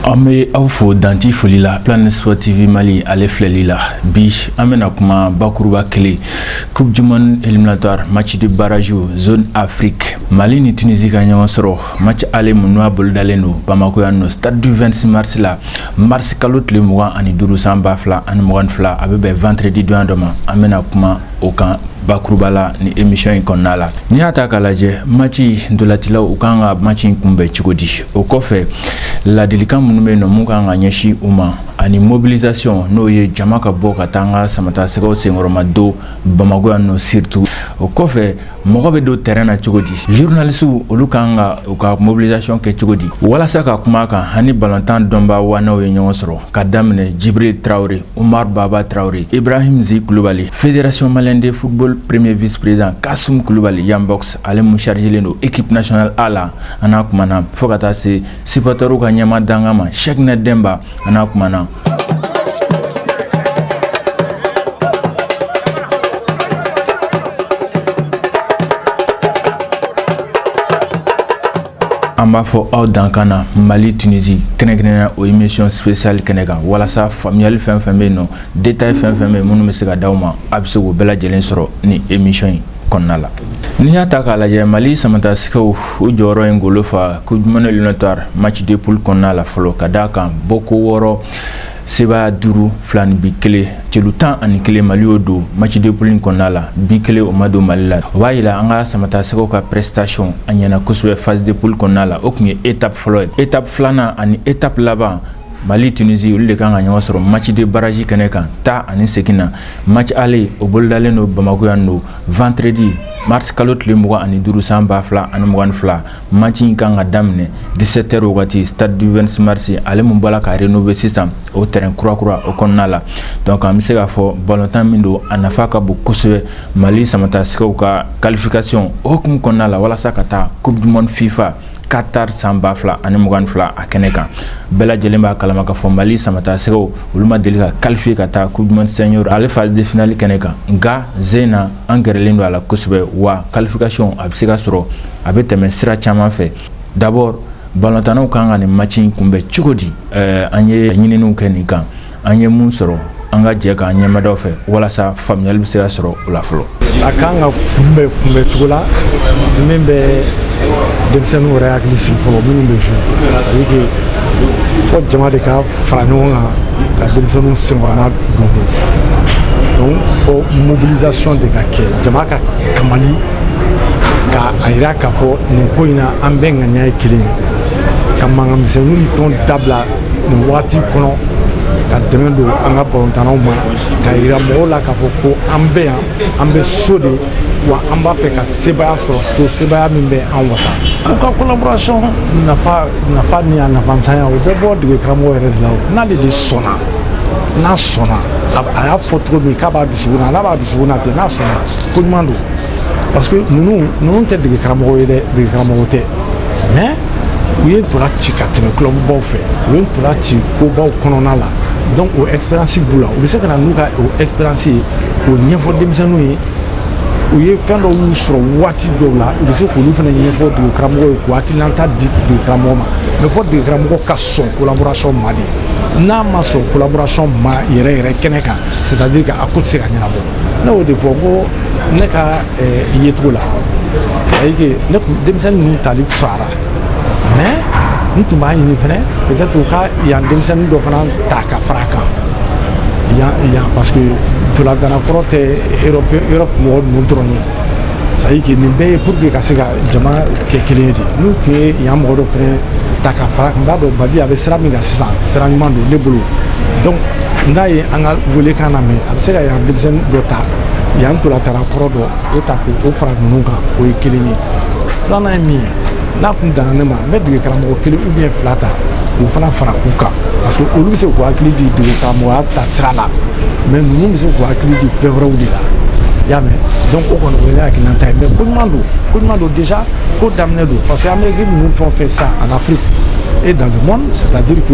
Ame awfo danti foli la Planet Sport TV Mali ale filɛli la bi an bɛna kuma bakuruba kelen Coupe du Monde éliminatoire match de barrage zone Afrique Mali ni Tunisie ka ɲɔgɔn sɔrɔ match ale mun n'a bolodalen don Bamako yan nɔ stade du 26 mars la mars kalo tile 25 san 2022 a bɛ bɛn vendredi donya dɔ ma an bɛna kuma o kan bakuruba la ni émission in kɔnɔna la ni y'a ta k'a lajɛ match ndolatilaw u kan ka match in kunbɛn cogo di o kɔfɛ ladilikan minnu bɛ yen nɔ mun kan ka ɲɛsin u ma ani mobilisation n'o ye jama ka bɔ ka taa an ka samata sɛgɛw senkɔrɔma don Bamako yan nɔ surtout o kɔfɛ mɔgɔ bɛ don terrain na cogo di journalistes olu kan ka u ka mobilisation kɛ cogo di walasa ka kuma kan hani balontan dɔnba wanaw ye ɲɔgɔn sɔrɔ ka daminɛ Djibril Traoré Omar Baba Traoré Ibrahim Zi Kulubali Fédération Malienne de Football premier vice-président Kassoum Kulubali Yambox ale mun chargelen don équipe nationale A la ana kumana fo ka taa se supporteru ka ɲɛma danga ma Cheikhna Demba ana kumana an b'a fɔ aw dankan na Mali Tunisie kɛnɛkɛnɛna o émission spéciale kɛnɛ kan walasa faamuyali fɛn fɛn bɛ yen nɔ détail fɛn fɛn bɛ yen minnu bɛ se ka d'aw ma a bɛ se k'o bɛɛ lajɛlen sɔrɔ ni émission in kɔnɔna la n'i y'a ta k'a lajɛ Mali samatasigɛw o jɔyɔrɔ in golo fa Coupe du Monde éliminatoire match de poule kɔnɔna la fɔlɔ ka d'a kan bɔko 6 Seba 5 2 bi 1 celu 11 Mali y'o don match de poule kɔnɔna la bi 1 o ma don Mali la o b'a yira an ka samatasigɛw ka prestation a ɲɛna kosɛbɛ phase de poule kɔnɔna la o tun ye étape fɔlɔ ye étape filanan ani étape laban Mali Tunisie olu de kan ka ɲɔgɔn sɔrɔ match de barrage kɛnɛ kan ta ani segin na match aller o bolodalen don Bamako yan nɔ vendredi mars kalo tile 25 san 2022 match in kan ka daminɛ 17h wagati stade du 26 mars ale mun bɔra ka rénover sisan o terrain kura o kɔnɔna la donc an bɛ se k'a fɔ balontan min don a nafa ka bon kosɛbɛ Mali samatasigɛw ka qualification o hukumu kɔnɔna la walasa ka taa Coupe du Monde FIFA Qatar san 2022 a kɛnɛ kan bɛɛ lajɛlen b'a kalama ka fɔ Mali samatasigɛw olu ma deli ka qualifier ka taa Coupe du Monde senior ale phase de finale kɛnɛ kan nka Zena an gɛrɛlen don a la kosɛbɛ wa qualification a bɛ se ka sɔrɔ a bɛ tɛmɛ sira caman fɛ d'abord balontannaw kan ka nin match in kunbɛn cogo di an ye ɲininiw kɛ nin kan an ye mun sɔrɔ an ka jɛ k'an ɲɛmadaw fɛ walasa faamuyali bɛ se ka sɔrɔ o la fɔlɔ a kan ka kunbɛn cogo la min bɛ denmisɛnninw yɛrɛ hakili sigi fɔlɔ minnu bɛ jouer c'est à dire que fɔ jama de ka fara ɲɔgɔn kan ka denmisɛnninw senkɔrɔma don donc fɔ mobilisation de ka kɛ jama ka kamali ka a yira k'a fɔ nin ko in na an bɛɛ ŋaniya ye kelen ye ka mankanmisɛnninw ni fɛnw dabila nin waati kɔnɔ ka dɛmɛ don an ka balontannaw ma ka yira mɔgɔw la k'a fɔ ko an bɛ yan an bɛ so de wa an b'a fɛ ka sebaya sɔrɔ so sebaya min bɛ an wasa u ka collaboration nafa ni a nafantanya o bɛ bɔ dege karamɔgɔ yɛrɛ de la n'ale de sɔnna n'a sɔnna a y'a fɔ cogo min k'a b'a dusukun na n'a b'a dusukun na ten n'a sɔnna ko ɲuman don parce que ninnu tɛ dege karamɔgɔ ye dɛ dege karamɔgɔ tɛ mais u ye ntola ci ka tɛmɛ clubbaw fɛ u ye ntola ci kobaw kɔnɔna la donc o expérience b'u la u bɛ se ka na n'u ka o expérience ye k'o ɲɛfɔ denmisɛnninw ye u ye fɛn dɔw y'u sɔrɔ waati dɔw la u bɛ se k'olu fana ɲɛfɔ dege karamɔgɔ ye k'u hakililanta di dege karamɔgɔ ma mais fɔ dege karamɔgɔ ka sɔn collaboration ma de n'a ma sɔn collaboration ma yɛrɛ kɛnɛ kan c'est à dire que a ko tɛ se ka ɲɛnabɔ ne y'o de fɔ ko ne ka yecogo la c'est à dire que ne kun denmisɛnnin ninnu tali fisayara mais n tun b'a ɲini fɛnɛ peut-être u ka yan denmisɛnnin dɔ fana ta ka fara a kan yan parce que ntoladana kɔrɔ tɛ Europe mɔgɔ ninnu dɔrɔn ye c'est à dire que nin bɛɛ ye pour que ka se ka jama kɛ kelen ye de n'u tun ye yan mɔgɔ dɔ fɛnɛ ta ka fara a kan n b'a dɔn Mali a bɛ sira min kan sisan sira ɲuman don ne bolo donc n'a ye an ka welekan lamɛn a bɛ se ka yan denmisɛnnin dɔ ta yan ntoladana kɔrɔ dɔ o ta k'o fara ninnu kan o ye kelen ye filanan ye min ye n'a kun danna ne ma n bɛ dege karamɔgɔ kelen ou bien fila ta k'u fana fara u kan parce que olu bɛ se k'u hakili di dege karamɔgɔya ta sira la mais ninnu bɛ se k'u hakili di fɛn wɛrɛw de la i y'a mɛn donc o kɔni o ye ne hakilinata ye mais ko ɲuman don déjà ko daminɛ don parce que an bɛ équipe ninnu fɛn o fɛn sisan en Afrique et dans le monde c'est à dire que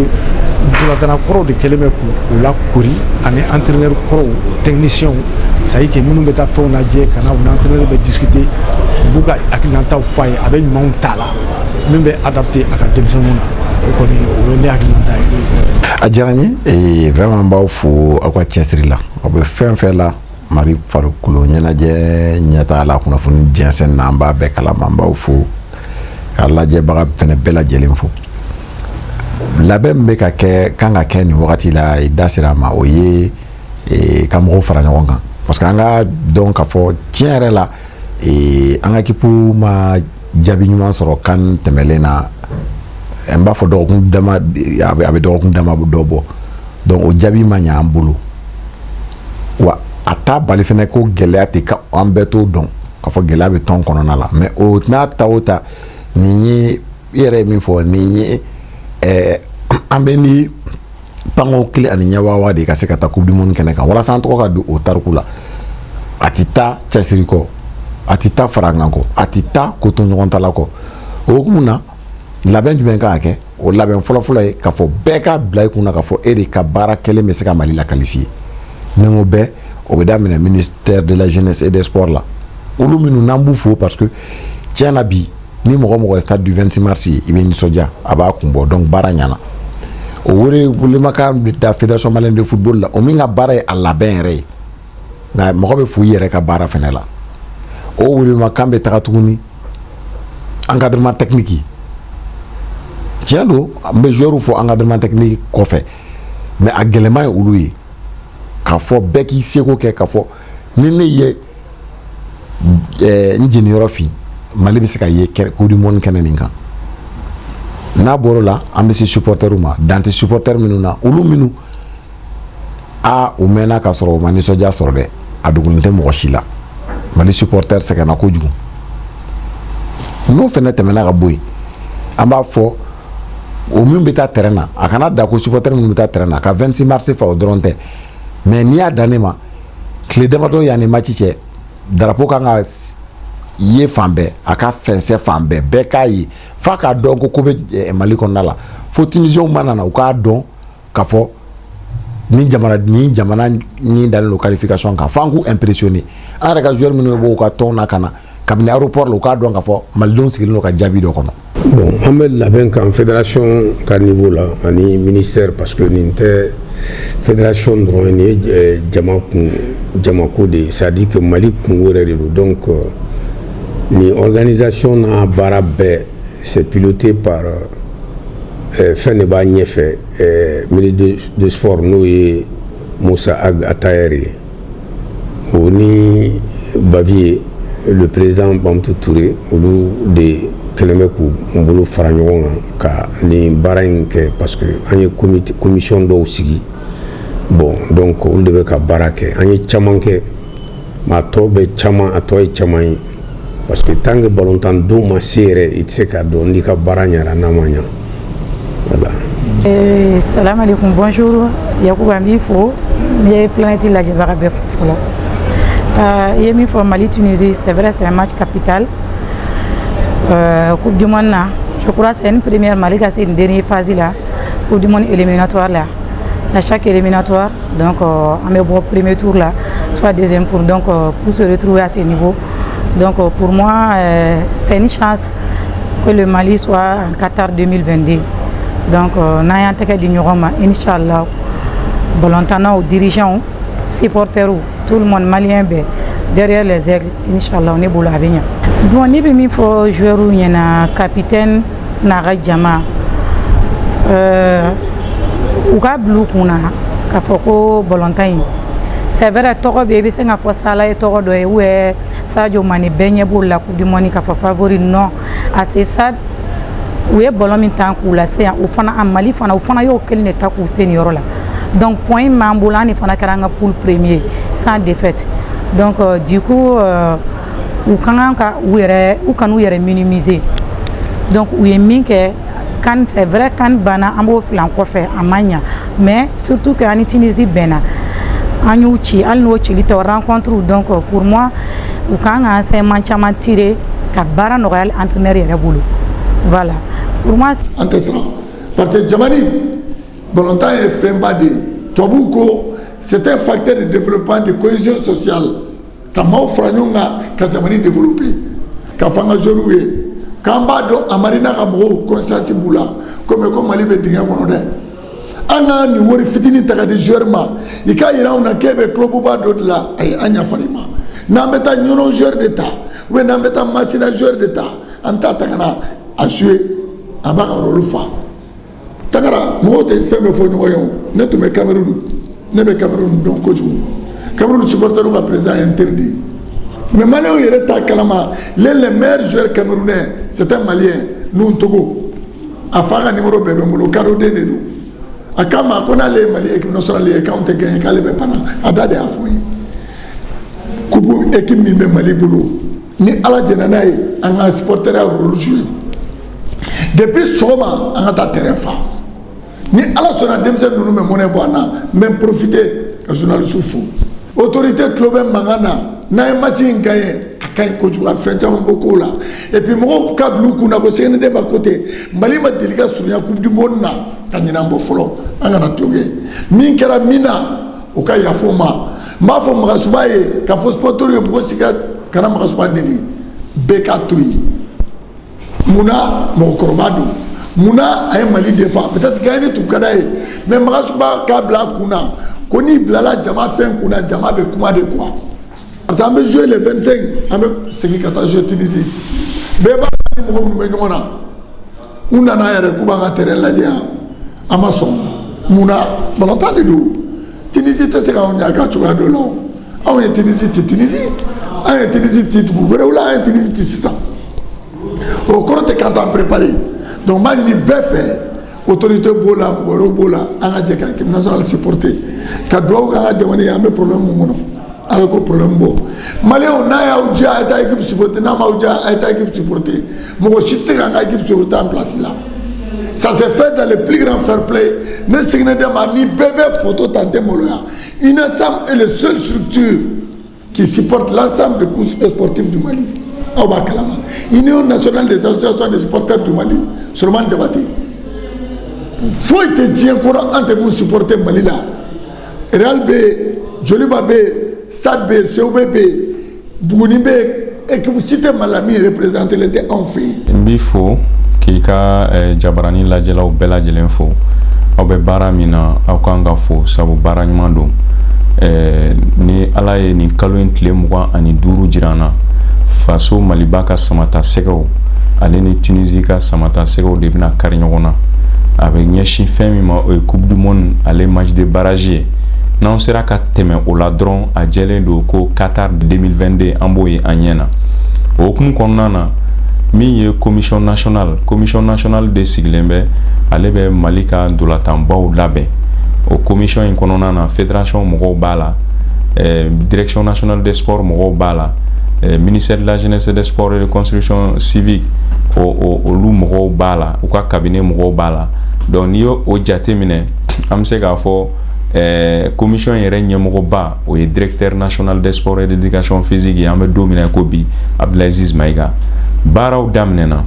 ntolatana kɔrɔw de kɛlen bɛ k'u lakori ani entraîneur kɔrɔw techniciens c'est à dire que minnu bɛ taa fɛnw lajɛ ka na u ni entraîneur bɛ discuter u b'u ka hakilinataw fɔ a ye a bɛ ɲumanw t'a la min bɛ adapté a ka denmisɛnninw na o kɔni o ye ne hakilinata ye. A diyara n ye vraiment n b'aw fo aw ka cɛsiri la aw bɛ fɛn fɛn la Mali farikolo ɲɛnajɛ ɲɛtaga la kunnafoni jɛnsɛn na an b'a bɛɛ kalama n b'aw fo k'a lajɛbaga fɛnɛ bɛɛ lajɛlen fo. Labɛn min bɛ ka kɛ kan ka kɛ nin wagati la i da sera a ma o ye ka mɔgɔw fara ɲɔgɔn kan parce que an ka dɔn k'a fɔ tiɲɛ yɛrɛ la an ka équipe ma jaabi ɲuman sɔrɔ kan tɛmɛlen na n b'a fɔ dɔgɔkun dama a bɛ dɔgɔkun dama dɔ bɔ donc o jaabi ma ɲɛ an bolo wa a t'a bali fɛnɛ ko gɛlɛya tɛ ka an bɛɛ t'o dɔn k'a fɔ gɛlɛya bɛ tɔn kɔnɔna la mais o n'a ta o ta nin ye i yɛrɛ ye min fɔ nin ye an bɛ ni pango kelen ani ɲɛwawa de ka se ka taa coupe du monde kɛnɛ kan walasa an tɔgɔ ka don o tariku la a tɛ taa cɛsiri kɔ a tɛ taa fara an kan kɔ a tɛ taa ko to ɲɔgɔn ta la kɔ o hukumu na labɛn jumɛn kan ka kɛ o labɛn fɔlɔfɔlɔ ye k'a fɔ bɛɛ ka bila i kun na k'a fɔ e de ka baara kelen bɛ se ka Mali la qualifier ni n ko bɛɛ o bɛ daminɛ ministère de la jeunesse et des sports la olu minnu n'an b'u fo parce que tiɲɛ na bi ni mɔgɔ mɔgɔ ye stade du 26 mars ye i bɛ nisɔndiya a b'a kun bɔ donc baara ɲɛna o welemakan bɛ taa fédération malienne de football la o min ka baara ye a labɛn yɛrɛ ye nka mɔgɔ bɛ fo i yɛrɛ ka baara fɛnɛ la o welemakan bɛ taga tuguni encadrement technique tiɲɛ don n bɛ joueur fɔ encadrement technique kɔfɛ mais a gɛlɛman ye olu ye k'a fɔ bɛɛ k'i seko kɛ k'a fɔ ni ne ye n jeniyɔrɔ fin Mali bɛ se ka ye coupe du monde kɛnɛ nin kan n'a bɔr'o la an bɛ se supporters ma dan tɛ supporters minnu na olu minnu u mɛnna ka sɔrɔ u ma nisɔndiya sɔrɔ dɛ a dogolen tɛ mɔgɔ si la Mali supporters sɛgɛnna kojugu n'o fɛnɛ tɛmɛna ka bɔ yen an b'a fɔ o min bɛ taa terrain na a kana da ko supporters minnu bɛ taa terrain na ka 26 mars fa o dɔrɔn tɛ mais n'i y'a dan ne ma tile damadɔ yanni match cɛ drapeau kan ka ye fan bɛɛ a ka fɛnsɛ fan bɛɛ bɛɛ k'a ye f'a k'a dɔn ko bɛ Mali kɔnɔna la fo tunisienw mana na u k'a dɔn k'a fɔ ni jamana ni dalen don qualification kan f'an k'u impressionner an yɛrɛ ka joueur minnu bɛ bɔ u ka tɔn na ka na kabini aéroport la u k'a dɔn k'a fɔ malidenw sigilen don ka jaabi dɔ kɔnɔ. Bon an bɛ labɛn kan fédération ka niveau la ani ministère parce que nin tɛ fédération dɔrɔn nin ye jamako de c'est à dire que Mali kungo yɛrɛ de don donc ni organisation n'a baara bɛɛ c'est piloté par fɛn de b'a ɲɛfɛ ministre de sport n'o ye Moussa Atayer ye o ni Bavier le président Bamtou Touré olu de kɛlen bɛ k'u bolo fara ɲɔgɔn kan ka nin baara in kɛ parce que an ye commission dɔw sigi bon donc olu de bɛ ka baara kɛ an ye caman kɛ mais a tɔ ye caman ye parce que tant que ballontan don ma se yɛrɛ i tɛ se k'a dɔn n'i ka baara ɲɛna n'a ma ɲa voilà. Salam alaikum, bonjour. Yakuba n b'i fo n ye planète lajɛbaga bɛɛ fo fɔlɔ i ye min fɔ Mali Tunisie c'est vrai c'est un match capital coupe du monde na je crois c'est une première Mali ka se nin dernière phase la coupe du monde éliminatoire la à chaque éliminatoire donc on bɛ bɔ premier tour là soit deuxième tour donc pour se retrouver à ce niveau donc pour moi c'est une chance que le Mali soit en Qatar 2022 donc n'an y'an tɛgɛ di ɲɔgɔn ma inchallah ballontannaw dirigeants supporters tout le monde malien bɛɛ derrière les aigles inchallah ne bolo a bɛ ɲa bon ne bɛ min fɔ joueurs ɲɛna capitaine n'a ka jama u ka bila u kunna k'a fɔ ko ballontan in c'est vrai tɔgɔ bɛ i bɛ se k'a fɔ Sala ye tɔgɔ dɔ ye ou Sadio Mané bɛɛ ɲɛ b'o la coupe du monde k'a fɔ favori non à ce stade u ye ballon min ta k'u lase yan o fana a Mali fana u fana y'o kelen de ta k'u se nin yɔrɔ la donc point m'an bolo an de fana kɛra an ka poule premier sans défaite donc du coup u kan ka u kan'u yɛrɛ minimiser donc u ye min kɛ kan c'est vrai kan banna an b'o filan kɔfɛ a man ɲa mais surtout que ani Tunisie bɛnna an y'u ci hali n'o cili tɛ rencontre donc pour moi u kan ka enseignement caman tirer ka baara nɔgɔya entraîneur yɛrɛ bolo voilà pour moi an tɛ siran parce que jamani ballontan ye fɛnba de ye tubabuw ko c'est un facteur de développement de cohésion sociale ka maaw fara ɲɔgɔn kan ka jamani développer ka fɔ an ka joueurs ye k'an b'a dɔn a marina ka mɔgɔw conscience b'u la comme Mali be dingɛ kɔnɔ dɛ. An ka nin wari fitinin ta ka di joueur ma i k'a yira anw na k'e bɛ clubba dɔ de la ayi an yafari ma n'an bɛ taa ɲɔnɔ joueur de ta ou bien n'an bɛ taa Masina joueur de ta an t'a ta ka na a jouer a b'a ka rôle fa Tangara mɔgɔw tɛ fɛn bɛɛ fɔ ɲɔgɔn ye o ne tun bɛ Cameroun ne bɛ Cameroun dɔn kojugu Cameroun supporter ka président est interdit mais Maliens yɛrɛ t'a kalama les meilleurs joueurs camerounais c'est un Malien nous Togo a fa ka numéro bɛɛ bɛ n bolo cadeau den de don a k'a ma ko n'ale ye Mali équipe nationale ye k'anw tɛ gagner k'ale bɛ pana a da de y'a fɔ ye coupe équipe min bɛ Mali bolo ni Ala jɛna n'a ye an ka supporter ya rôle jouer depuis sɔgɔma an ka taa terrain fa ni Ala sɔnna denmisɛnnin ninnu bɛ monnaie bɔ an na n bɛ profiter ka journaliste fo autorité tulo bɛ mankan na n'an ye match in gagner a ka ɲi kojugu a fɛn caman bɔ kow la et puis mɔgɔw ka bila u kunna ko CND b'a côté Mali ma deli ka surunya coupe du monde na ka ɲinɛ an bɔ fɔlɔ an kana tulonkɛ min kɛra min na o ka yafa o ma n b'a fɔ Magasuba ye k'a fɔ supporter ye mɔgɔ si kana Magasuba neni bɛɛ k'a to yen munna mɔgɔkɔrɔba don munna a ye Mali défend peut-être gagner tun ka d'a ye mais Magasuba k'a bila a kunna ko n'i bilala jama fɛn kunna jama bɛ kuma de quoi parce que an bɛ jouer le 25 an bɛ segin ka taa jouer Tunisie bɛɛ b'a ni mɔgɔ minnu bɛ ɲɔgɔn na u nana yɛrɛ k'u b'an ka terrain lajɛ yan an ma sɔn munna balontan de don Tunisie tɛ se k'anw ɲaga cogoya dɔ la o anw ye Tunisie tɛ Tunisie an ye Tunisie ti dugu wɛrɛw la an ye Tunisie ti sisan o kɔrɔ tɛ k'an t'an préparer donc n b'a ɲini bɛɛ fɛ autorité b'o la mɔgɔ wɛrɛw b'o la an ka jɛ ka équipe nationale supporter ka dugawu k'an ka jamana ye an bɛ problème mun kɔnɔ a bɛ ko problème bɔ Maliens n'a y'aw diya a ye taa équipe supporter n'a m'aw diya a ye taa équipe supporter mɔgɔ si tɛ se k'an ka équipe supporter en place là ça s'est fait dans le plus grand fair play ne seginna de ma ni bɛɛ bɛ photo ta n tɛ maloya UNASAM est la seule structure qui supporte l'ensemble des courses sportives du Mali aw b'a kalama Union nationale des associations des supporters du Mali Solomani Jabate foyi tɛ diɲɛ kɔnɔ an tɛ mun supporter Mali la Real bɛ yen Joliba bɛ yen Stade bɛ yen Sewube bɛ yen Buguni bɛ yen équipe si tɛ Mali la min représenté le tɛ anw fɛ yen. N b'i fo k'i ka Jabarani lajɛlaw bɛɛ lajɛlen fo aw bɛ baara min na aw kan ka fo sabu baara ɲuman don ni Ala ye nin kalo in tile 25 jira an na faso Maliba ka samata sɛgɛw ale ni Tunisie ka samata sɛgɛw de bɛna kari ɲɔgɔn na a bɛ ɲɛsin fɛn min ma o ye coupe du monde ale match de barrage ye n'an sera ka tɛmɛ o la dɔrɔn a jɛlen don ko Qatar 2022 an b'o ye an ɲɛ na o hukumu kɔnɔna na min ye commission nationale de sigilen bɛ ale bɛ Mali ka ndolantanbaw labɛn o commission in kɔnɔna na fédération mɔgɔw b'a la direction nationale des sports mɔgɔw b'a la ministère de la jeunesse et des sports et de construction civique olu mɔgɔw b'a la u ka cabinet mɔgɔw b'a la donc n'i y'o jate minɛ an bɛ se k'a fɔ commission yɛrɛ ɲɛmɔgɔba o ye directeur national des sports et de l'éducation physique ye an bɛ don min na ko bi Abdelaziz Maïga baaraw daminɛna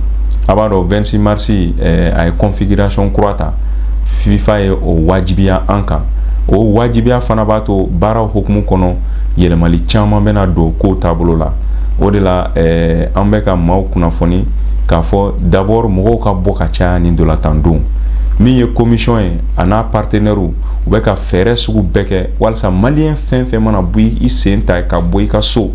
a b'a dɔn 26 mars a ye configuration kura ta FIFA ye o wajibiya an kan o wajibiya fana b'a to baaraw hukumu kɔnɔ yɛlɛmali caman bɛna don kow taabolo la o de la an bɛ ka maaw kunnafoni k'a fɔ d'abord mɔgɔw ka bɔ ka caya ni ndolantan don min ye commission ye a n'a partenaires u bɛ ka fɛɛrɛ sugu bɛɛ kɛ walasa malien fɛn fɛn mana bɔ i sen ta ka bɔ i ka so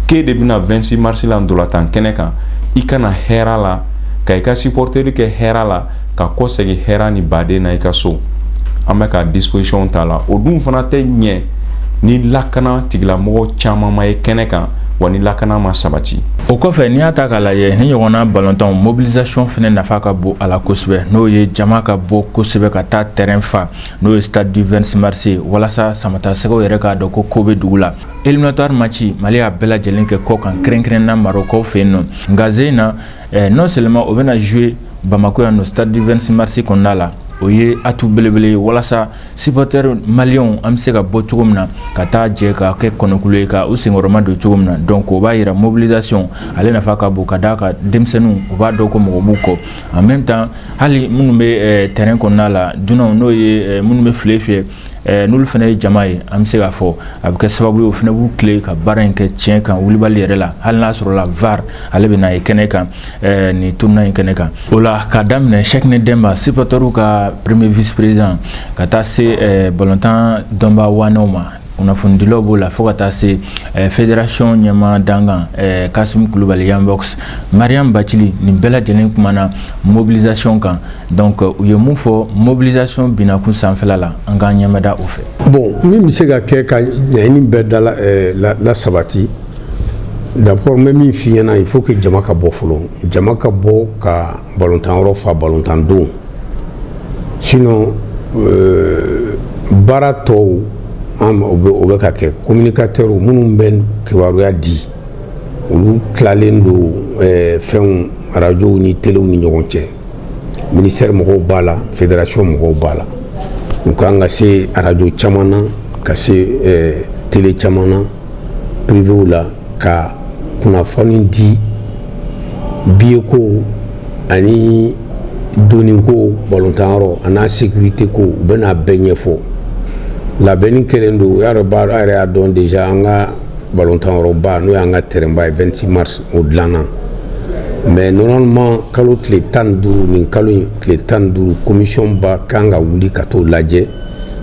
k'e de bɛna 26 mars la ndolantan kɛnɛ kan i kana hɛrɛ la ka i ka supporteri kɛ hɛrɛ la ka kɔsegin hɛrɛ ni baden na i ka so an bɛ ka disposition ta la o dun fana tɛ ɲɛ ni lakana tigilamɔgɔ caman ma ye kɛnɛ kan wa ni lakana ma sabati o kɔfɛ n'i y'a ta k'a lajɛ ni ɲɔgɔnna balontan mobilisation fɛnɛ nafa ka bon a la kosɛbɛ n'o ye jama ka bɔ kosɛbɛ ka taa terrain fa n'o ye stade du 26 mars walasa samatasɛgɛw yɛrɛ k'a dɔn ko bɛ dugu la éliminatoire match Mali y'a bɛɛ lajɛlen kɛ kɔ kan kɛrɛnkɛrɛnna Marɔkaw fɛ yen nɔ nka zen na non seulement o bɛna jouer Bamako yan nɔ stade du 26 mars kɔnɔna la o ye atu belebele ye walasa supporters maliens an bɛ se ka bɔ cogo min na ka taa jɛ ka kɛ kɔnɔkulu ye ka u senkɔrɔma don cogo min na donc o b'a yira mobilisation ale nafa ka bon ka d'a ka denmisɛnninw u b'a dɔn ko mɔgɔ b'u kɔ en même temps hali minnu bɛ terrain kɔnɔna la dunanw n'o ye minnu bɛ file fiyɛ n'olu fana ye jama ye an bɛ se k'a fɔ a bɛ kɛ sababu ye o fana b'u tile ka baara in kɛ tiɲɛ kan wulibali yɛrɛ la hali n'a sɔrɔ la VAR ale bɛ na ye kɛnɛ kan nin tournoi in kɛnɛ kan o la k'a daminɛ Cheikhne Demba supporteriw ka premier vice président ka taa se balontan dɔnbaa wanaw ma kunnafonidilaw b'o la fo ka taa se fédération ɲɛmaa dangan Kassim Kulubali Yambox Mariam Bacili nin bɛɛ lajɛlen kumana mobilisation kan donc u ye mun fɔ mobilisation binakun sanfɛla la an k'an ɲɛmada o fɛ. Bon min bɛ se ka kɛ ka ɲɛɲini bɛɛ la sabati d'abord n bɛ min f'i ɲɛna il faut que jama ka bɔ fɔlɔ jama ka bɔ ka balontan yɔrɔ fa balontan don sinon baara tɔw o bɛ ka kɛ communicateurs minnu bɛ kibaruya di olu tilalen don fɛnw radios ni telew ni ɲɔgɔn cɛ ministère mɔgɔw b'a la fédération mɔgɔw b'a la u kan ka se radio caman na ka se télé caman na privéw la ka kunnafoni di billet ko ani donni ko balontan yɔrɔ ani sécurité ko u bɛna bɛɛ ɲɛfɔ labɛnni kɛlen don y'a dɔn a yɛrɛ y'a dɔn déjà an ka balontan yɔrɔba n'o y'an ka terrainba ye 26 mars o dilanna mais normalement kalo tile 15 nin kalo in tile 15 commission ba kan ka wuli ka t'o lajɛ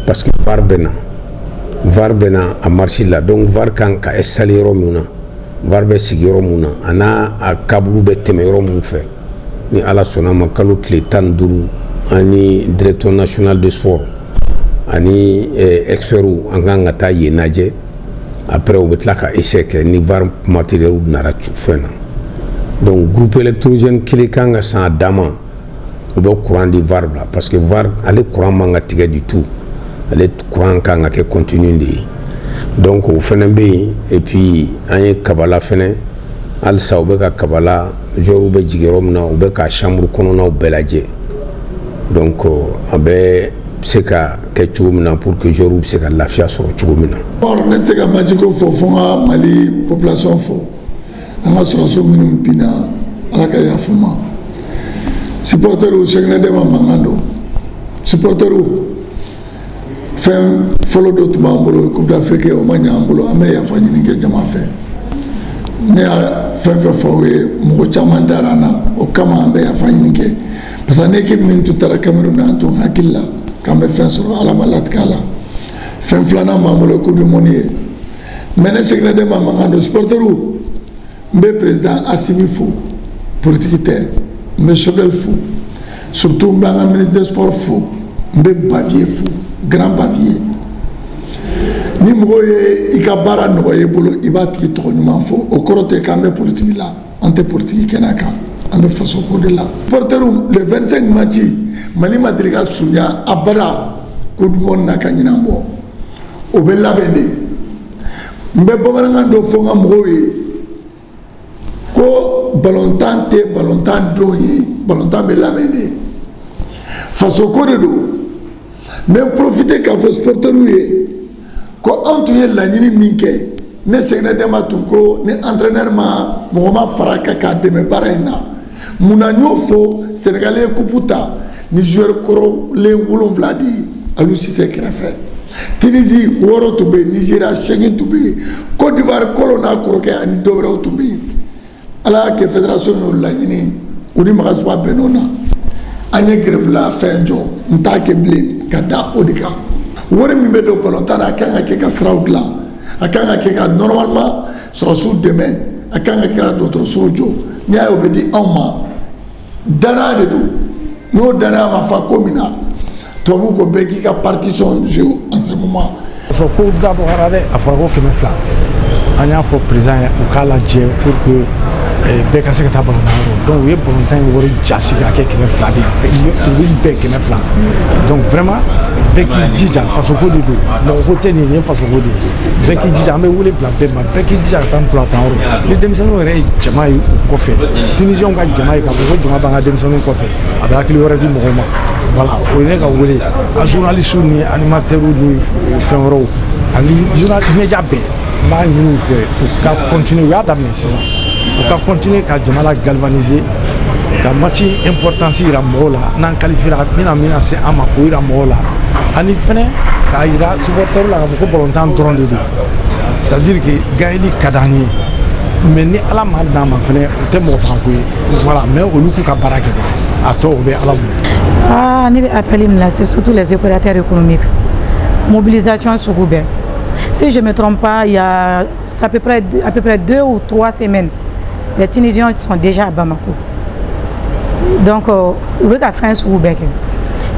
parce que VAR bɛ na a marché la donc VAR kan ka installer yɔrɔ min na VAR bɛ sigi yɔrɔ min na a n'a a câble bɛ tɛmɛ yɔrɔ min fɛ ni ala sɔnna ma kalo tile 15 ani directeur national de sport ani experts an kan ka taa yen lajɛ après u bɛ tila ka essai kɛ ni VAR matériel nana fɛn na donc groupe électrogène kelen kan ka san a dan ma u bɛ courant di VAR la parce que VAR ale courant man ka tigɛ du tout ale courant kan ka kɛ continu de ye donc o fana bɛ yen et puis an ye kabala fana halisa u bɛ ka kabala joueurs bɛ jigin yɔrɔ min na u bɛ ka chambre kɔnɔnaw bɛɛ lajɛ donc a bɛ se ka kɛ cogo min na pour que joueurs bɛ se ka lafiya sɔrɔ cogo min na. ne tɛ se ka match ko fɔ fo n ka Mali population fɔ an ka sɔrɔso minnu binna ala ka yafa n ma supporteriw Cheikhne Demba mankan don supporteriw fɛn fɔlɔ dɔ tun b'an bolo Coupe d'Afrique o ma ɲɛ an bolo an bɛ yafa ɲini kɛ jama fɛ ne y'a fɛn fɛn fɔ o ye mɔgɔ caman dara an na o kama an bɛ yafa ɲini kɛ parce que ne équipe min tun taara Cameroun an tun hakili la k'an bɛ fɛn sɔrɔ ala ma latigɛ a la fɛn filanan b'an bolo Coupe du Monde ye mais ne Cheikhne Demba mankan don supporteriw n bɛ président Assimi fo politique tɛ n bɛ Choguel fo surtout n bɛ an ka ministre des sports fo n bɛ Bavier fo grand Bavier ni mɔgɔw ye i ka baara nɔgɔya i bolo i b'a tigi tɔgɔ ɲuman fɔ o kɔrɔ tɛ k'an bɛ politique la an tɛ politique kɛnɛ kan an bɛ faso ko de la supporteriw le 25 match Mali ma deli ka surunya abada Coupe du Monde na ka ɲinan bɔ o bɛ labɛn de n bɛ bamanankan dɔ fɔ n ka mɔgɔw ye ko balontan tɛ balontan don ye balontan bɛ labɛn de faso ko de don n bɛ profiter k'a fɔ supporteriw ye ko anw tun ye laɲini min kɛ ne Cheikhne Demba tun ko ni entraîneur ma mɔgɔ ma fara kan k'a dɛmɛ baara in na munna n y'o fɔ Sénégal ye coupe ta ni joueur kɔrɔlen 7 de ye Aliou Cissé kɛrɛfɛ Tunisie 6 tun bɛ yen Nigéria 8 tun bɛ yen Côte d'Ivoire Kolo n'a kɔrɔkɛ ani dɔ wɛrɛw tun bɛ yen ala y'a kɛ fédération y'o laɲini u ni Magasuba bɛnn'o na an ye grève la fɛn jɔ n t'a kɛ bilen ka da o de kan wari min bɛ don balontan na a kan ka kɛ ka siraw dilan a kan ka kɛ ka normalement sɔrɔsiw dɛmɛ a kan ka kɛ ka dɔgɔtɔrɔsow jɔ n'i y'a ye o bɛ di anw ma danaya de don n'o danaya ma fa ko min na tubabuw ko bɛɛ k'i ka partition jouer en ce moment. parce que ko dabɔra dɛ a fɔra ko 200 an y'a fɔ président ye u k'a lajɛ pour que bɛɛ ka se ka taa balontan yɔrɔ donc u ye balontan in wari jasi k'a kɛ 200 de tribune bɛɛ 200 donc vraiment bɛɛ k'i jija fasoko de don mɔgɔ ko tɛ nin ye fasoko de ye bɛɛ k'i jija an bɛ wele bila bɛɛ ma bɛɛ k'i jija ka taa ntolantan yɔrɔ ni denmisɛnninw yɛrɛ ye jama ye u kɔfɛ tunisienw ka jama ye k'a fɔ ko jama b'an ka denmisɛnninw kɔfɛ a bɛ hakili wɛrɛ di mɔgɔw ma voilà o ye ne ka wele a journalistes ni animateurs ni fɛn wɛrɛw ani média bɛɛ n b'a ɲini u fɛ u ka continuer u y'a daminɛ sisan u ka continuer ka jama la galvaniser ka match importance yira mɔgɔw la n'an qualifiera mina se an ma k'o yira mɔgɔw la ani fɛnɛ k'a yira supporter la k'a fɔ ko balontan dɔrɔn de don c'est à dire que gagner ka d'an ye mais ni ala m'a d'an ma fɛnɛ o tɛ mɔgɔ faga ko ye voilà mais olu k'u ka baara kɛ dɔrɔn a tɔ o bɛ ala bolo. Ne bɛ appel min lancer surtout les opérateurs économiques mobilisation sugu bɛɛ si je me trompe pas il y a à peu près 2 ou 3 semaines les Tunisiens sont déjà à Bamako donc u bɛ ka fɛn sugu bɛɛ kɛ.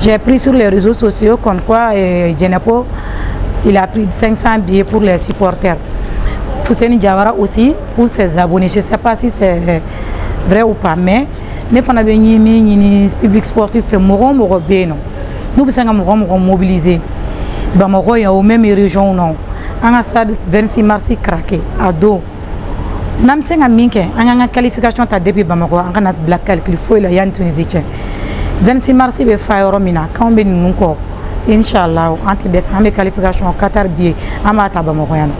J'ai pris sur les réseaux sociaux comme quoi Djenepo il a pris 500 billets pour les supporters. Fousseni Diawara aussi pour ses abonnés. Je ne sais pas si c'est vrai ou pas, mais nous avons un public sportif qui est mobilisé. Nous sommes mobilisés. Bamako est aux mêmes régions. On a ça 26 mars craqué à dos. Nous avons une qualification depuis Bamako. On a un calcul faut il y a une Tunisie. 26 mars be fa yɔrɔ min na k'anw bɛ ninnu kɔ inshallah an tɛ dɛsɛ an bɛ qualification Qatar bi an b'a ta Bamakɔ yan.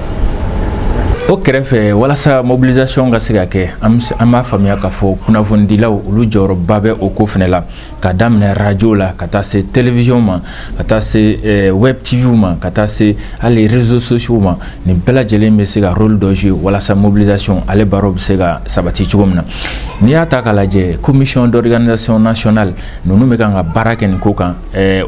O kɛrɛfɛ walasa mobilisation ka se ka kɛ an b'a faamuya k'a fɔ kunnafonidilaw olu jɔyɔrɔba bɛ o ko fɛnɛ la ka daminɛ radio la ka taa se télévision ma ka taa se web TV ma ka taa se hali réseaux sociaux ma nin bɛɛ lajɛlen bɛ se ka rôle dɔ jouer walasa mobilisation ale baro bɛ se ka sabati cogo min na n'i y'a ta k'a lajɛ commission d'organisation nationale ninnu bɛ kan ka baara kɛ nin ko kan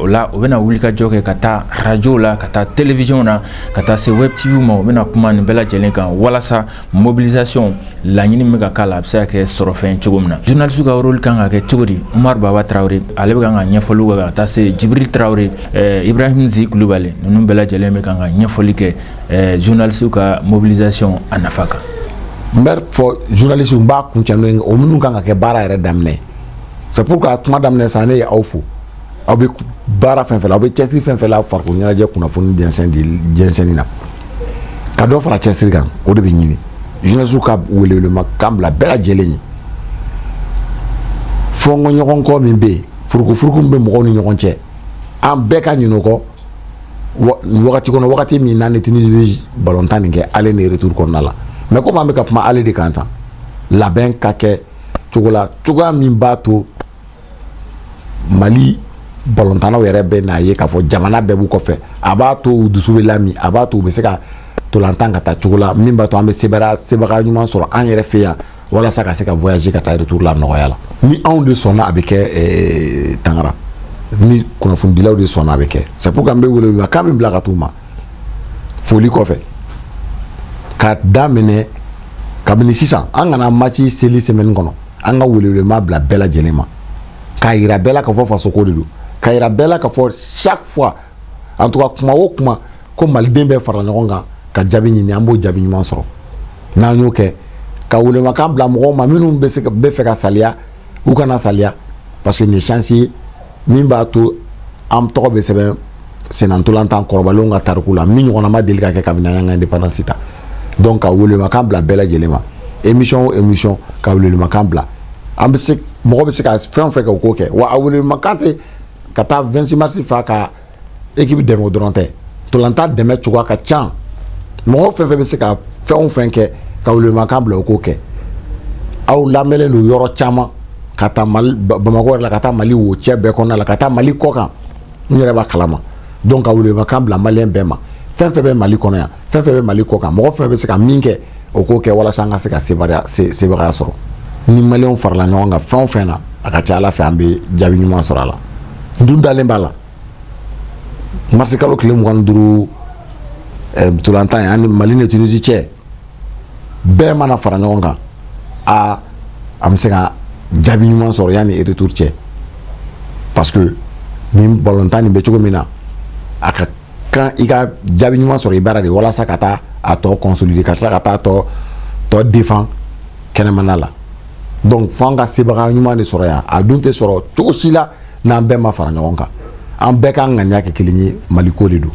o la o bɛna wulikajɔ kɛ ka taa radio la ka taa télévision na ka taa se web TV ma o bɛna kuma nin bɛɛ lajɛlen kan walasa mobilisation laɲini min ka k'a la a bɛ se ka kɛ sɔrɔ fɛn cogo min na journaliste ka rôle kan ka kɛ cogo di Umar Baba Traoré ale bɛ kan ka ɲɛfɔliw kɛ ka taa se Jibril Traoré Ibrahim Zi Kulubali ninnu bɛɛ lajɛlen bɛ kan ka ɲɛfɔli kɛ journaliste ka mobilisation a nafa kan. N bɛ fɔ journaliste n b'a kuncɛ n'o ye o minnu kan ka kɛ baara yɛrɛ daminɛ c'est pourquoi kuma daminɛ sa ne ye aw fo aw bɛ baara fɛn fɛn la aw bɛ cɛsiri fɛn fɛn la farikolo ɲɛnajɛ kunnafoni jɛnsɛnni na ka dɔ fara cɛsiri kan o de bɛ ɲini journaliste ka welewelema kan bila bɛɛ lajɛlen ye fɔnkɔ ɲɔgɔn kɔ min bɛ yen furukufuruku min bɛ mɔgɔw ni ɲɔgɔn cɛ an bɛɛ ka ɲinɛ o kɔ wagati kɔnɔ wagati min n'an ni Tunisie bɛ balontan nin kɛ aller ni retour kɔnɔna la mais comme an bɛ ka kuma aller de kan tan labɛn ka kɛ cogo la cogoya min b'a to Mali balontannaw yɛrɛ bɛ n'a ye k'a fɔ jamana bɛɛ b'u kɔfɛ a b'a to u dusu bɛ lami a b'a to u bɛ se ka tolantan ka taa cogo la min b'a to an bɛ sebaga ɲuman sɔrɔ an yɛrɛ fɛ yan walasa ka se ka voyager ka taa retour la nɔgɔya la ni anw de sɔnna a bɛ kɛ Tangara ni kunnafonidilaw de sɔnna a bɛ kɛ c'est pourquoi an bɛ wele kan min bila ka t'u ma foli kɔfɛ ka daminɛ kabini sisan an kana match seli semaine kɔnɔ an ka welewelema bila bɛɛ lajɛlen ma k'a yira bɛɛ la k'a fɔ fasoko de don k'a yira bɛɛ la k'a fɔ chaque fois en tout cas kuma o kuma ko maliden bɛɛ fara ɲɔgɔn kan ka jaabi ɲini an b'o jaabi ɲuman sɔrɔ n'an y'o kɛ ka welemakan bila mɔgɔw ma minnu bɛ fɛ ka saliya u kana saliya parce que nin ye chance ye min b'a to an tɔgɔ bɛ sɛbɛn senantolantan kɔrɔbalenw ka tariku la min ɲɔgɔnna ma deli ka kɛ kabini an ka indépendance ta donc ka welemakan bila bɛɛ lajɛlen ma émission o émission ka welemakan bila an bɛ se mɔgɔ bɛ se ka fɛn o fɛn kɛ o k'o kɛ wa a welemakan tɛ ka taa 26 mars fa ka équipe dɛmɛ o dɔrɔn tɛ tolantan dɛmɛ cogoya ka ca mɔgɔ fɛn fɛn bɛ se ka fɛn o fɛn kɛ ka welemakan bila o k'o kɛ aw lamɛnlen don yɔrɔ caman ka taa Bamako yɛrɛ la ka taa Mali wo cɛ bɛɛ kɔnɔna la ka taa Mali kɔ kan n yɛrɛ b'a kalama donc ka welemakan bila maliyɛn bɛɛ ma fɛn fɛn bɛ Mali kɔnɔ yan fɛn fɛn bɛ Mali kɔ kan mɔgɔ fɛn bɛ se ka min kɛ o k'o kɛ walasa an ka se ka sebagaya sɔrɔ ni maliyɛnw farala ɲɔgɔn kan fɛn o fɛn na a ka ca Ala fɛ an bɛ jaabi ɲuman sɔrɔ a la n dun dalen b'a la mars kalo tile 25 tolantan ye ani Mali ni Tunisie cɛ bɛɛ mana fara ɲɔgɔn kan an bɛ se ka jaabi ɲuman sɔrɔ yanni retour cɛ parce que ni balontan nin bɛ cogo min na a ka kan i ka jaabi ɲuman sɔrɔ i baara de walasa ka taa a tɔ consolider ka tila ka taa tɔ défend kɛnɛmana la donc fo an ka sebaga ɲuman de sɔrɔ yan a dun tɛ sɔrɔ cogo si la n'an bɛɛ ma fara ɲɔgɔn kan an bɛɛ ka ŋaniya kɛ kelen ye Maliko de don.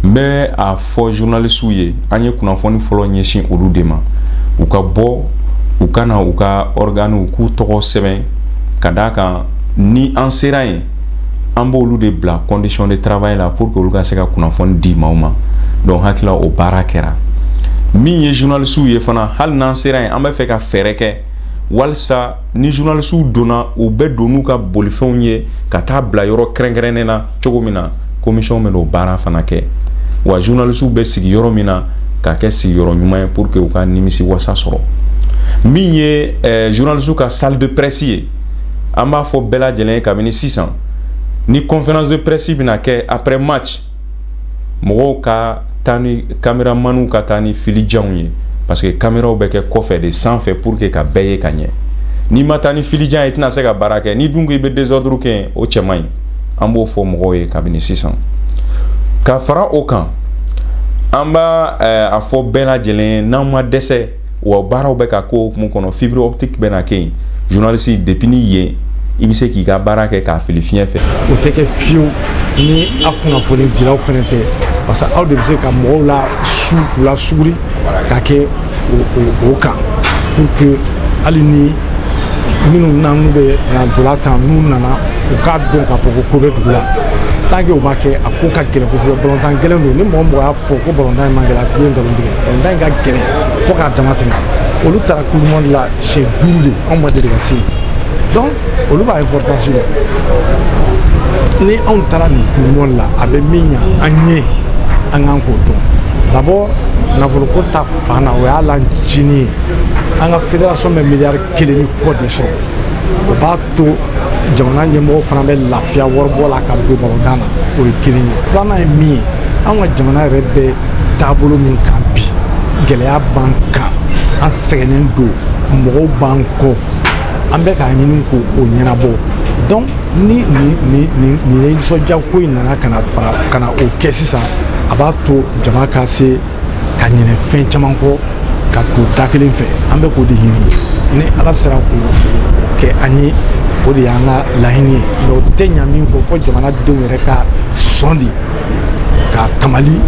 n bɛ a fɔ journalistes ye an ye kunnafoni fɔlɔ ɲɛsin olu de ma u ka bɔ u kana u ka organes u k'u tɔgɔ sɛbɛn ka d'a kan ni an sera yen an b'olu de bila condition de travail la pour que olu ka se ka kunnafoni di maaw ma donc hakila o baara kɛra min ye journalistes ye fana hali n'an sera yen an bɛ fɛ ka fɛɛrɛ kɛ walasa ni journalistes donna u bɛ don n'u ka bolifɛnw ye ka taa bila yɔrɔ kɛrɛnkɛrɛnnen na cogo min na commission bɛ n'o baara fana kɛ wa journalistes bɛ sigi yɔrɔ min na k'a kɛ sigiyɔrɔ ɲuman ye pour que u ka nimisi wasa sɔrɔ min ye journalistes ka salle de presse ye an b'a fɔ bɛɛ lajɛlen ye kabini sisan ni conférence de presse bɛna kɛ après match mɔgɔw ka taa ni caméramans ka taa ni filijanw ye parce que caméraw bɛ kɛ kɔfɛ de sanfɛ pour que ka bɛɛ ye ka ɲɛ n'i ma taa ni filijan ye i tɛna se ka baara kɛ ni dun ko i bɛ désordre kɛ o cɛ man ɲi an b'o fɔ mɔgɔw ye kabini sisan ka fara o kan an b'a a fɔ bɛɛ lajɛlen ye n'an ma dɛsɛ wa baaraw bɛ ka k'o hukumu kɔnɔ fibre optique bɛ na kɛ yen journaliste depuis ni yen i bɛ se k'i ka baara kɛ k'a fili fiɲɛ fɛ o tɛ kɛ fiyewu ni a kunnafoni dilaw fɛnɛ tɛ parce que aw de bɛ se ka mɔgɔw la suguri ka kɛ o kan pour que hali ni minnu n'an bɛ na ntolan n'u nana u k'a dɔn k'a fɔ ko bɛ dugu la tant que o ma kɛ a ko ka gɛlɛn kosɛbɛ balontan gɛlɛn don ni mɔgɔ mɔgɔ y'a fɔ ko balontan in man gɛlɛn a tigi ye nkalon tigɛ balontan in ka gɛlɛn fo k'a dama tɛmɛ olu taara coupe du monde la siɲɛ 5 de anw ma deli ka se donc olu b'a importance dɔn ni anw taara nin coupe du monde la a bɛ min ɲa an ɲɛ an k'an k'o dɔn d'abord nafoloko ta fan na o y'a lancinin ye an ka fédération bɛ miliyari 1 ni kɔ de sɔrɔ o b'a to jamana ɲɛmɔgɔ fana bɛ lafiya waribɔ la ka don balontan na o ye kelen ye filanan ye min ye an ka jamana yɛrɛ bɛ taabolo min kan bi gɛlɛya b'an kan an sɛgɛnnen don mɔgɔw b'an kɔ an bɛ k'a ɲini k'o ɲɛnabɔ donc ni nin nisɔndiya ko in nana ka na o kɛ sisan a b'a to jama ka se ka ɲinɛ fɛn caman kɔ ka to da kelen fɛ an bɛ k'o de ɲini ni ala sera k'o kɛ an ye o de y'an ka laɲini ye mais o tɛ ɲa min kɔ fɔ jamanadenw yɛrɛ ka sɔn de ka kamali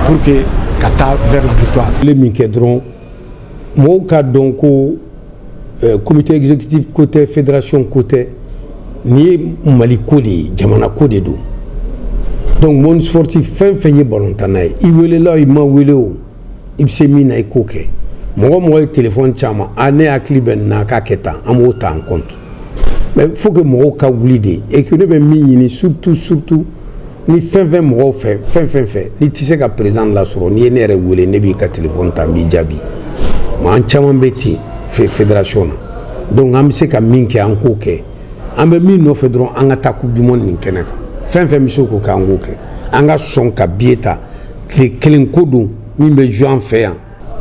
pour que ka taa vers la victoire. le min kɛ dɔrɔn mɔgɔw k'a dɔn ko comité exécutif ko tɛ fédération ko tɛ nin ye mali ko de ye jamana ko de don donc monde sportif fɛn fɛn ye balontanna ye i welela i ma wele o i bɛ se min na i k'o kɛ mɔgɔ ye téléphone caman ne hakili bɛ nin na k'a kɛ tan an b'o ta en compte mais il faut que mɔgɔw ka wuli de et que ne bɛ min ɲini surtout ni fɛn mɔgɔw fɛ fɛn ni tɛ se ka président lasɔrɔ n'i ye ne yɛrɛ wele ne b'i ka téléphone ta n b'i jaabi mais an caman bɛ ten fédération na donc an bɛ se ka min kɛ an k'o kɛ an bɛ min nɔfɛ dɔrɔn an ka taa coupe du monde nin kɛnɛ kan fɛn bɛ se k'o kɛ an k'o kɛ an ka sɔn ka billet ta tile kelen ko don min bɛ jouer an fɛ yan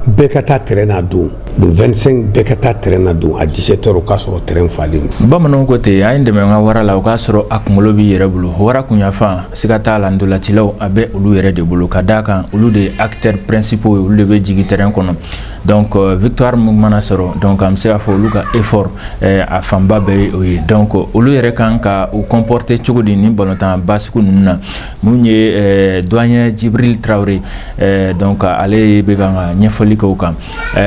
bɛɛ ka taa terrain na don le 25 bɛɛ ka taa terrain na don à 17h o k'a sɔrɔ terrain falen don. Bamananw ko ten an ye dɛmɛ ka wara la o k'a sɔrɔ a kunkolo b'i yɛrɛ bolo wara kunyafan siga t'a la ndolatilaw a bɛ olu yɛrɛ de bolo ka d'a kan olu de acteurs principaux ye olu de bɛ jigin terrain kɔnɔ donc victoire min mana sɔrɔ donc an bɛ se k'a fɔ olu ka effort a fanba bɛɛ ye o ye donc olu yɛrɛ kan ka u comporter cogo di ni balontan basigiw ninnu na mun ye doyen Djibril Traoré donc ale bɛ ka ɲɛfɔli kɛ o kan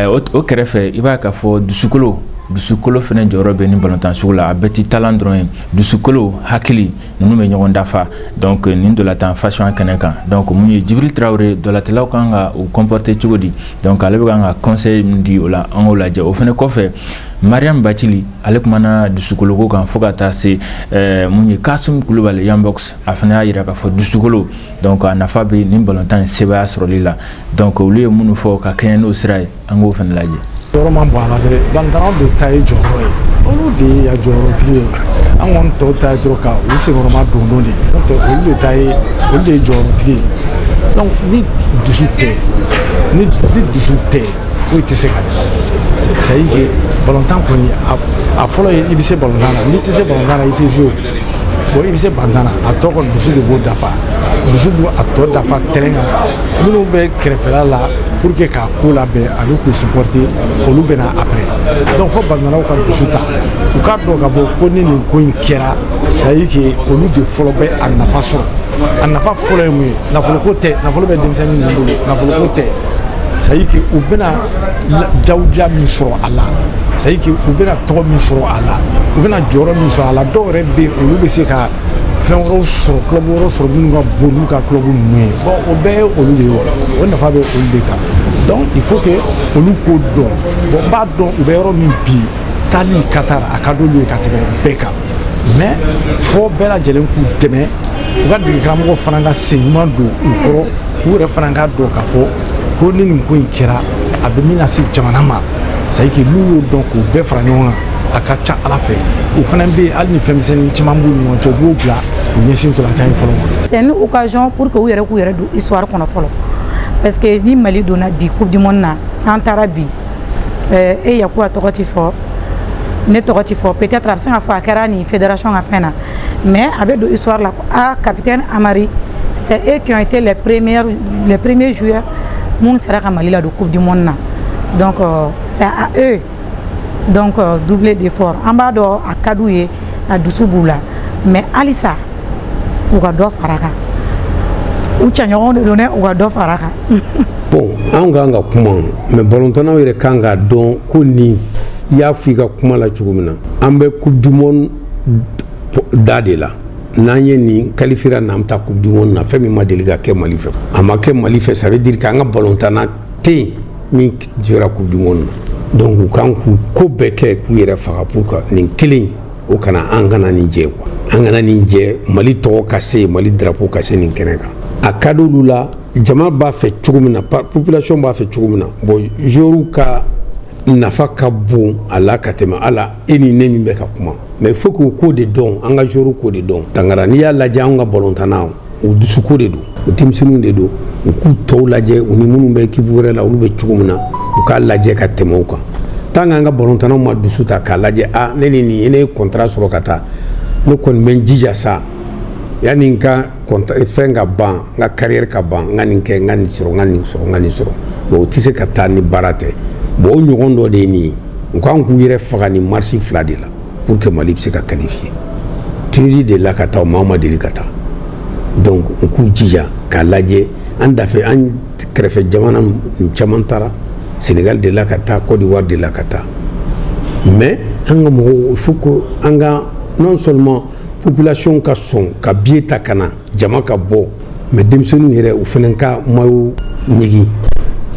o kɛrɛfɛ i b'a k'a fɔ dusukolo fɛnɛ jɔyɔrɔ bɛ ni balontan sugu la a bɛɛ ti talan dɔrɔn ye dusukolo hakili ninnu bɛ ɲɔgɔn dafa donc nin dolatan fashion kɛnɛ kan donc mun ye Djibril Traoré dolatilaw kan ka u comporter cogo di donc ale bɛ kan ka conseil min di o la an k'o lajɛ o fɛnɛ kɔfɛ Mariam Bacili ale kumana dusukoloko kan fo ka taa se mun ye Kasum Kulubali Yambox a fɛnɛ y'a yira k'a fɔ dusukolo donc a nafa bɛ nin balontan sebaya sɔrɔli la donc olu ye minnu fɔ ka kɛɲɛ n'o sira ye an k'o fɛnɛ lajɛ. Jɔyɔrɔ ma bɔ a la dɛ balontannaw de ta ye jɔyɔrɔ ye olu de ye a jɔyɔrɔtigi ye an kɔni tɔw ta ye dɔrɔn ka u senkɔrɔma don de n'o tɛ olu de ta ye olu de ye jɔyɔrɔtigi ye donc ni dusu tɛ foyi tɛ se ka c'est à dire que balontan kɔni a fɔlɔ ye i bɛ se balontan na n'i tɛ se balontan na i tɛ jouer bon i bɛ se balontan na a tɔ kɔni dusu de b'o dafa dusu b'o a tɔ dafa terrain kan minnu bɛ kɛrɛfɛla la pour que k'a ko labɛn ani k'u supporter olu bɛ na après donc fo balontannaw ka dusu ta u k'a dɔn k'a fɔ ko ni nin ko in kɛra c'est à dire que olu de fɔlɔ bɛ a nafa sɔrɔ a nafa fɔlɔ ye mun ye nafoloko tɛ nafolo bɛ denmisɛnnin ninnu bolo nafoloko tɛ c'est à dire que u bɛna jawuja min sɔrɔ a la c'est à dire que u bɛna tɔgɔ min sɔrɔ a la u bɛna jɔyɔrɔ min sɔrɔ a la dɔw yɛrɛ bɛ yen olu bɛ se ka fɛn wɛrɛw sɔrɔ club wɛrɛw sɔrɔ minnu ka bon n'u ka club ninnu ye bon o bɛɛ ye olu de ye o nafa bɛ olu de kan donc il faut que olu k'o dɔn bon n b'a dɔn u bɛ yɔrɔ min bi taali Qatar a ka d'olu ye ka tɛmɛ bɛɛ kan mais fɔ bɛɛ lajɛlen k'u dɛmɛ u ka dege karamɔgɔ fana ka sen ɲuman don u kɔrɔ u yɛrɛ fana ka dɔn k'a fɔ ko ni nin ko in kɛra a bɛ min lase jamana ma c'est à dire que n'u y'o dɔn k'u bɛɛ fara ɲɔgɔn kan a ka ca ala fɛ u fana bɛ hali ni fɛnmisɛnnin caman b'u ni ɲɔgɔn cɛ u b'o bila u ɲɛsin ntolantan in fɔlɔ ma. c'est une occasion pour que u yɛrɛ k'u yɛrɛ don histoire kɔnɔ fɔlɔ parce que ni Mali donna bi coupe du monde na an taara bi e Yakuba tɔgɔ ti fɔ ne tɔgɔ ti fɔ peut-être a bɛ se ka fɔ a kɛra nin fédération ka fɛn na mais a bɛ don histoire la ah capitaine Amari c'est eux qui ont été les premiers joueurs mun sera ka Mali la don coupe du monde na donc c'est à eux donc doubler d'effort an b'a dɔn a ka d'u ye a dusu b'u la mais halisa u ka dɔ fara kan u cɛɲɔgɔnw de don dɛ u ka dɔ fara kan. bon an kan ka kuma mais ballontannaw yɛrɛ kan ka dɔn ko nin i y'a fɔ i ka kuma la cogo min na an bɛ coupe du monde da de la n'an ye nin qualifiera n'an bɛ taa coupe du monde na fɛn min ma deli ka kɛ Mali fɛ a ma kɛ Mali fɛ ça veut dire que an ka ballontanna tɛ yen min jɔra coupe du monde na donc u kan k'u ko bɛɛ kɛ k'u yɛrɛ faga pour que nin kelen o kana an kana nin jɛ quoi an kana nin jɛ Mali tɔgɔ ka se Mali drapeau ka se nin kɛnɛ kan a ka d'olu la jama b'a fɛ cogo min na population b'a fɛ cogo min na bon joueurs ka nafa ka bon a la ka tɛmɛ ala e ni ne min bɛ ka kuma mais il faut que u ko de dɔn an ka joueurs ko de dɔn tangara n'i y'a lajɛ an ka ballontannaw u dusuko de don u denmisɛnninw de don u k'u tɔw lajɛ u ni minnu bɛ équipe wɛrɛ la olu bɛ cogo min na u k'a lajɛ ka tɛmɛ u kan tant que an ka ballontannaw ma dusu ta k'a lajɛ ah ne ni nin ne ye contrat sɔrɔ ka taa ne kɔni bɛ n jija sa yani n ka fɛn ka ban n ka carrière ka ban n ka nin kɛ n ka nin sɔrɔ n ka nin sɔrɔ n ka nin sɔrɔ bon o tɛ se ka taa ni baara tɛ bon o ɲɔgɔn dɔ de ye nin ye u kan k'u yɛrɛ faga nin marche fila de la pour que Mali bɛ se ka qualifier Tunisie de la ka taa o maa ma deli ka taa donc u k'u jija k'a lajɛ an dafɛ an kɛrɛfɛ jamana caman taara Sénégal de la ka taa Côte d'Ivoire de la ka taa mais an ka mɔgɔw il faut que an ka non seulement population ka sɔn ka billet ta ka na jama ka bɔ mais denmisɛnninw yɛrɛ u fana ka maillot ɲigi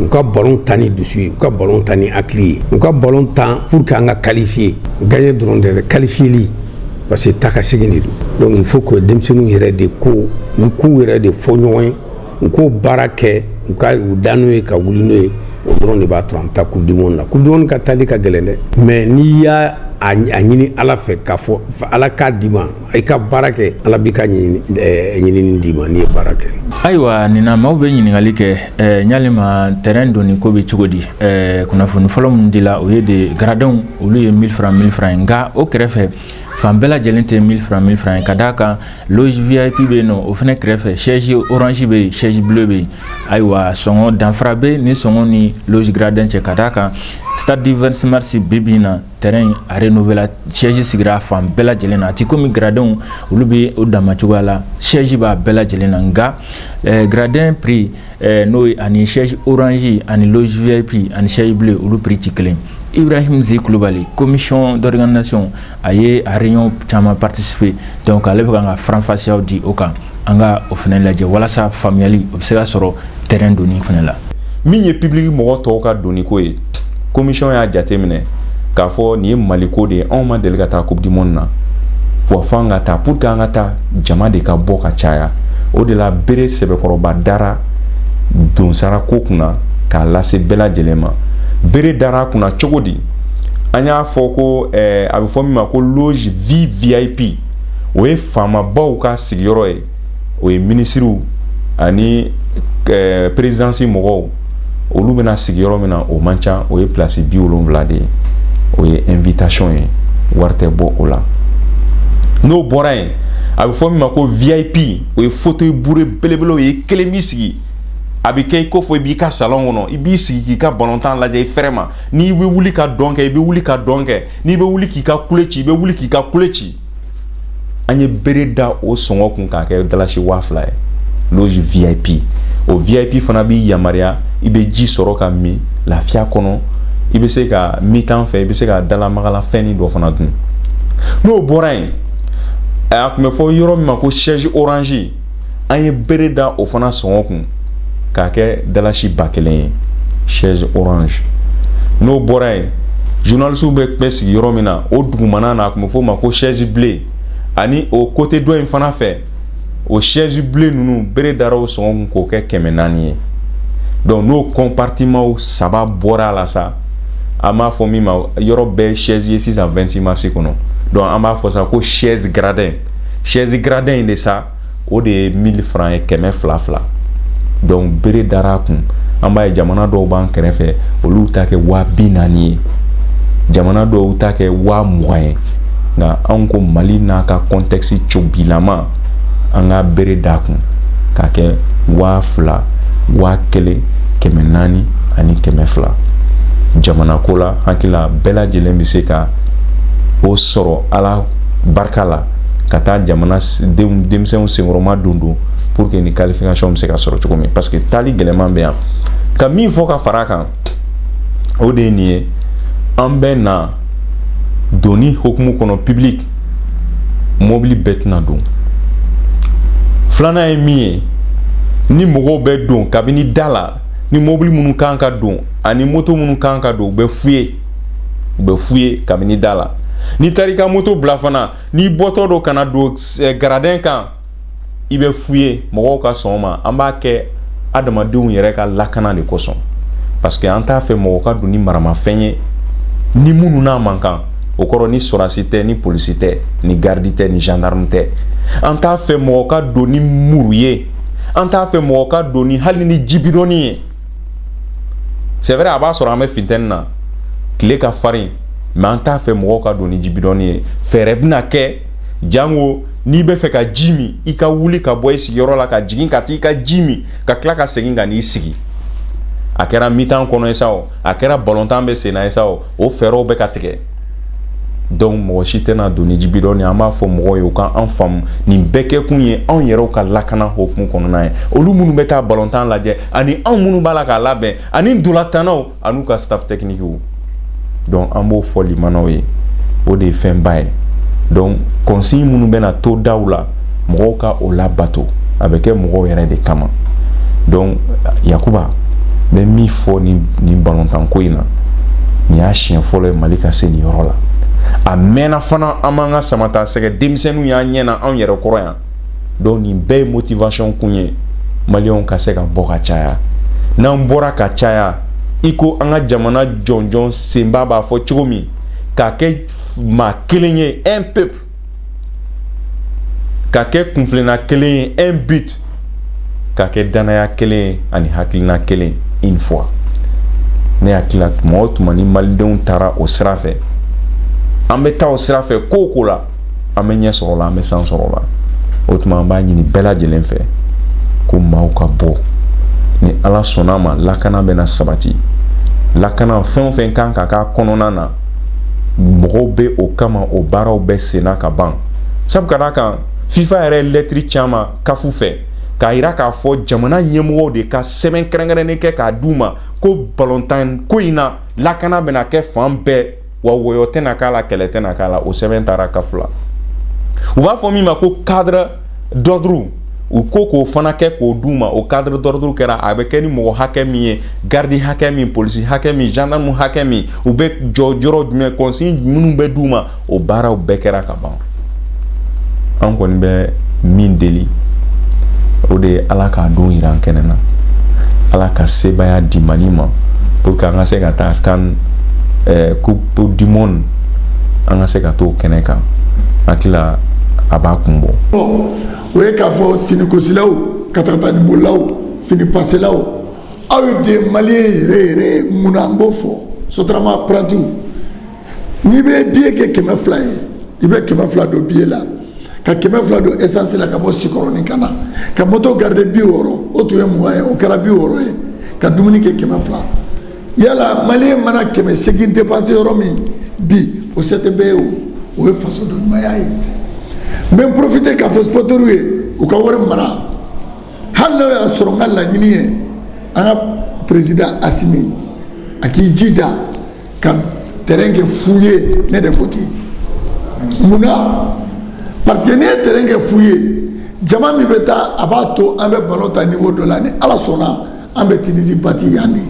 u ka ballon ta ni dusu ye u ka ballon ta ni hakili ye u ka ballon ta pour que an ka qualifier gagner dɔrɔn tɛ qualifier parce que ta ka segin de don donc il faut que denmisɛnninw yɛrɛ de ko u k'u yɛrɛ de fɔ ɲɔgɔn ye u k'o baara kɛ u ka u da n'o ye ka wuli n'o ye o dɔrɔn de b'a to an bɛ taa coupe du monde la coupe du monde ka taali ka gɛlɛn dɛ mais n'i y'a a ɲini ala fɛ k'a fɔ ala k'a d'i ma i ka baara kɛ ala b'i ka ɲinini d'i ma n'i ye baara kɛ. ayiwa nin na maaw bɛ ɲininkali kɛ ɲalima terrain donni ko bɛ cogo di kunnafoni fɔlɔ min dila o ye de garadenw olu ye 1000 francs ye nka o kɛrɛfɛ fan bɛɛ lajɛlen tɛ 1000 francs ye ka d'a kan loge VIP bɛ yen nɔ o fana kɛrɛfɛ chaise orange bɛ yen chaise bleue bɛ yen ayiwa sɔngɔ danfara bɛ ni sɔngɔ ni loge gradin cɛ ka d'a kan stade du 26 mars bi bi in na terrain a renouvelé chaise sigira fan bɛɛ lajɛlen na a ti komi gradinw olu bɛ o dama cogoya la chaise b'a bɛɛ lajɛlen na nka gradin prix n'o ye ani chaise orange ani loge VIP ani chaise bleue olu prix ti kelen Ibrahim Zi Kulubali commission d'organisation a ye a réunion caman participer donc ale bɛ ka faranfasiyaw di o kan an ka o fana lajɛ walasa faamuyali o bɛ se ka sɔrɔ terrain donni fana la min ye public mɔgɔ tɔw ka donni ko ye commission y'a jateminɛ k'a fɔ nin ye maliko de ye anw ma deli ka taa coupe du monde na wa fɔ an ka taa pour que an ka taa jama de ka bɔ ka caya o de la bere sɛbɛkɔrɔba dara donsara ko kunna k'a lase bɛɛ lajɛlen ma bere dara kunna cogo di an y'a fɔ ko a bɛ fɔ min ma ko loge VIP o ye faamabaw ka sigiyɔrɔ ye o ye ministres ani présidence mɔgɔw olu bɛna sigiyɔrɔ min na o man ca o ye place 70 de ye o ye invitation ye wari tɛ bɔ o la n'o bɔra yen a bɛ fɔ min ma ko VIP o ye fauteuil bourré belebele o ye kelen b'i sigi a bɛ kɛ i ko fɔ i b'i ka salon kɔnɔ i b'i sigi k'i ka ballontan lajɛ i fɛrɛ ma n'i bɛ wuli ka dɔn kɛ i bɛ wuli ka dɔn kɛ n'i bɛ wuli k'i ka kule ci i bɛ wuli k'i ka kule ci an ye bere da o sɔngɔ kun k'a kɛ dalasi 2000 ye loge VIP o VIP fana b'i yamaruya i bɛ ji sɔrɔ ka min lafiya kɔnɔ i bɛ se ka mi tan fɛ i bɛ se ka dalamagala fɛn dɔ fana dun n'o bɔra yen a tun bɛ fɔ yɔrɔ min ma ko chaise orange an ye bere da o fana sɔngɔ kun k'a kɛ dalasi 1000 ye chaise orange n'o bɔra yen journalistes bɛ sigi yɔrɔ min na o dugumana na a tun bɛ fɔ o ma ko chaise bleue ani o côté dɔ in fana fɛ o chaise bleue nunu bere dara o sɔngɔ k'o kɛ 400 ye donc n'o compartiment saba bɔra la sa an b'a fɔ min ma yɔrɔ bɛɛ chaise ye sisan 26 mars kɔnɔ donc an b'a fɔ sa ko chaise gradin de sa o de ye 1000 francs ye 200 donc bere dara kun an b'a ye jamana dɔw b'an kɛrɛfɛ olu ta kɛ 40,000 ye jamana dɔw ta kɛ 20,000 ye nka anw ko Mali n'a ka contexte cobilama an ka bere da kun k'a kɛ 2,000 1,000 400 ani 200 jamana ko la hakila bɛɛ lajɛlen bɛ se ka o sɔrɔ ala barika la ka taa jamana denmisɛnw senkɔrɔma don pour que ni qualification bɛ se ka sɔrɔ cogo min parce que taali gɛlɛman bɛ yan ka min fɔ ka fara kan o de ye nin ye an bɛ na doni hokumu kɔnɔ public mobili bɛɛ tɛna don filanan ye min ye ni mɔgɔw bɛ don kabini da la ni mobili minnu kan ka don ani moto minnu kan ka don u bɛ f'u ye kabini da la ni taara i ka moto bila fana n'i bɔtɔ dɔ kana don garadin kan i bɛ f'u ye mɔgɔw ka sɔn o ma an b'a kɛ adamadenw yɛrɛ ka lakana de kosɔn parce que an t'a fɛ mɔgɔ ka don ni maramafɛn ye ni minnu n'a man kan o kɔrɔ ni sɔrasi tɛ ni polisi tɛ ni gardi tɛ ni gendarme tɛ an t'a fɛ mɔgɔ ka don ni muru ye an t'a fɛ mɔgɔ ka don ni hali ni jibidɔni ye c'est vrai a b'a sɔrɔ an bɛ funtɛni na tile ka farin mais an t'a fɛ mɔgɔ ka don ni jibidɔni ye fɛɛrɛ bɛna kɛ jango n'i bɛ fɛ ka ji min i ka wuli ka bɔ i sigiyɔrɔ la ka jigin ka t'i ka ji min ka tila ka segin ka n'i sigi a kɛra mi-temps kɔnɔ ye sa o a kɛra balontan bɛ sen na ye sa o fɛɛrɛw bɛ ka tigɛ donc mɔgɔ si tɛna don ni jibidɔni an b'a fɔ mɔgɔw ye u ka an faamu nin bɛɛ kɛ kun ye anw yɛrɛw ka lakana hokumu kɔnɔna ye olu minnu bɛ taa balontan lajɛ ani anw minnu b'a la k'a labɛn ani dolatanaw an'u ka staff technique donc an b'o fɔ limanaw ye o de ye fɛnba ye donc consigne minnu bɛna to daw la mɔgɔw ka o labato a bɛ kɛ mɔgɔw yɛrɛ de kama donc Yakuba bɛ min fɔ nin balontan ko in na nin y'a siɲɛ fɔlɔ ye Mali ka se nin yɔrɔ la a mɛnna fana an b'an ka samata sɛgɛ denmisɛnninw y'an ɲɛna anw yɛrɛ kɔrɔ yan donc nin bɛɛ ye motivation kun ye maliyɛnw ka se ka bɔ ka caya n'an bɔra ka caya i ko an ka jamana jɔnjɔn senba b'a fɔ cogo min k'a kɛ maa kelen ye un peuple k'a kɛ kunfilenna kelen ye un but k'a kɛ danaya kelen ye ani hakilina kelen une fois ne hakili la tuma o tuma ni malidenw taara o sira fɛ an bɛ taa o sira fɛ ko o ko la an bɛ ɲɛ sɔrɔ la an bɛ san sɔrɔ la o tuma an b'a ɲini bɛɛ lajɛlen fɛ ko maaw ka bɔ ni ala sɔnna ma lakana bɛna sabati lakana fɛn o fɛn kan ka k'a kɔnɔna na mɔgɔw bɛ o kama o baaraw bɛɛ senna ka ban sabu ka d'a kan FIFA yɛrɛ ye lɛtiri caman kafu fɛ k'a yira k'a fɔ jamana ɲɛmɔgɔw de ka sɛbɛn kɛrɛnkɛrɛnnen kɛ k'a d'u ma ko balontan ko in na lakana bɛna kɛ fan bɛɛ wa wɔyɔ tɛna k'a la kɛlɛ tɛna k'a la o sɛbɛn taara kafu la u b'a fɔ min ma ko cadre d'ordre u ko k'o fana kɛ k'o d'u ma o cadre d'ordre kɛra a bɛ kɛ ni mɔgɔ hakɛ min ye gardi hakɛ min polisi hakɛ min gendarme hakɛ min u bɛ jɔ yɔrɔ jumɛn consigne minnu bɛ d'u ma o baaraw bɛɛ kɛra ka ban an kɔni bɛ min deli o de ye ala k'a don yira an kɛnɛ na ala ka sebaya di Mali ma pour que an ka se ka taa kan coupe du monde an ka se ka t'o kɛnɛ kan hakila a b'a kun bɔ o ye k'a fɔ finikosilaw katakatanibololaw finipaselaw aw ye den maliyɛn yɛrɛ munna an b'o fɔ sotarama apprentiw n'i bɛ billet kɛ 200 ye i bɛ 200 don billet la ka 200 don essence la ka bɔ Sikɔrɔni ka na ka moto garder 60 o tun ye 20 ye o kɛra 60 ye ka dumuni kɛ 200 yala maliyɛn mana 800 dépenser yɔrɔ min bi o se tɛ bɛɛ ye o ye faso dɔ ɲumanya ye n bɛ profiter k'a fɔ sporteurs ye u ka wari mara hali n'o y'a sɔrɔ n ka laɲini ye an ka président Asimi a k'i jija ka terrain kɛ fu ye ne de ko ten munna parce que n'i ye terrain kɛ fu ye jama min bɛ taa a b'a to an bɛ ballon ta niveau dɔ la ni ala sɔnna an bɛ Tunisie bati yan de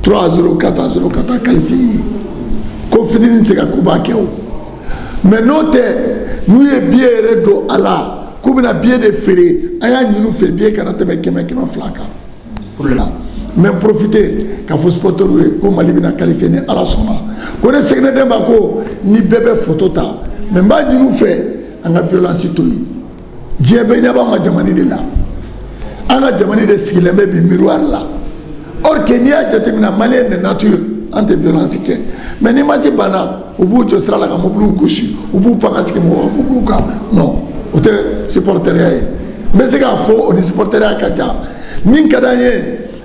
3-0 4-0 ka taa qualifier ko fitinin tɛ se ka ko b'a kɛ o mais n'o tɛ n'u ye billet yɛrɛ don a la k'u bɛna billet de feere an y'a ɲini u fɛ billet kana tɛmɛ 100 200 kan pour la mais profiter k'a fɔ sporteur ye ko Mali bɛna qualifier ni Ala sɔnna ko ne seginna den ma ko ni bɛɛ bɛ photo ta mais n b'a ɲini u fɛ an ka violence to yen diɲɛ bɛɛ ɲɛ b'an ka jamana de la an ka jamana de sigilen bɛ bi miroir la or que n'i y'a jateminɛ Malien de nature an tɛ violence kɛ mais ni match banna u b'u jɔ sira la ka mobiliw gosi u b'u pan ka sigi mɔgɔw ka mobiliw kan non o tɛ supporteria ye n bɛ se k'a fɔ o ni supporteria ka jan min ka d'an ye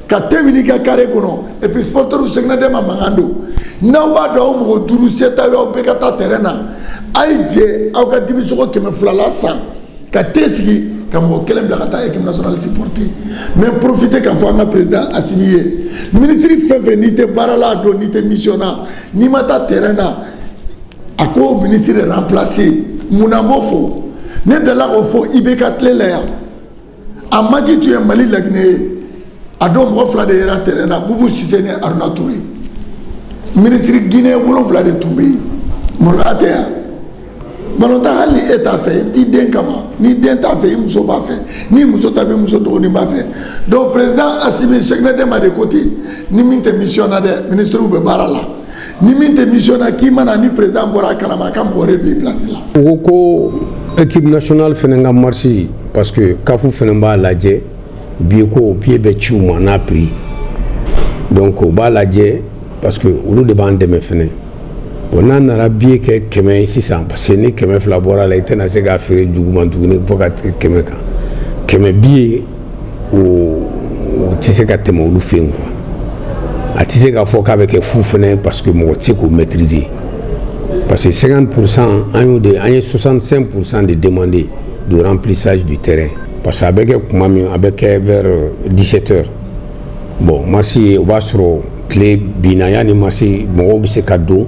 ka te wuli ka carré kɔnɔ et puis supporteriw seginna den ma mankan don n'aw b'a dɔn aw mɔgɔ 5 7 aw bɛɛ ka taa terrain na a ye jɛ aw ka dibisogo 200 la san ka te sigi ka mɔgɔ kelen bila ka taa équipe nationale supporter mais profiter k'a fɔ an ka président Assimi ye ministre fɛn fɛn n'i tɛ baara la a don n'i tɛ mission na n'i ma taa terrain na a ko ministre de remplacer munna n b'o fɔ ne delila k'o fɔ IBK tile la yan a match tun ye Mali Laginɛ ye a don mɔgɔ 2 de yera terrain na Boubou Cissé ni Aruna Touré ministre Guinée 7 de tun bɛ yen maloya tɛ yan balontan hali ni e t'a fɛ i bɛ t'i den kama ni den t'a fɛ i muso b'a fɛ ni muso t'a fɛ i muso dɔgɔnin b'a fɛ donc président Assimi Sekinɛ Dɛma de ko ten ni min tɛ mission na dɛ ministrew bɛ baara la ni min tɛ mission na k'i mana ni président bɔra a kalama a ka mɔgɔ wɛrɛ bila i place la. o ko équipe nationale fana ka marche parce que CAF fana b'a lajɛ billet ko billet bɛ ci u ma n'a prix donc o b'a lajɛ parce que olu de b'an dɛmɛ fana. On a un billet qui est 600 parce que ni 200 bɔra la i tɛna se k'a feere juguman tuguni fo ka tigɛ 100 kan 100 billet o tɛ se ka tɛmɛ olu fɛ yen quoi a tɛ se k'a fɔ k'a bɛ kɛ fu fana parce que mɔgɔ tɛ se k'o maîtriser parce que 50% an ye 65% de demandés de remplissage du terrain parce que a bɛ kɛ kuma min a bɛ kɛ vers 17h bon marché o b'a sɔrɔ tile binna yanni marché mɔgɔw bɛ se ka don.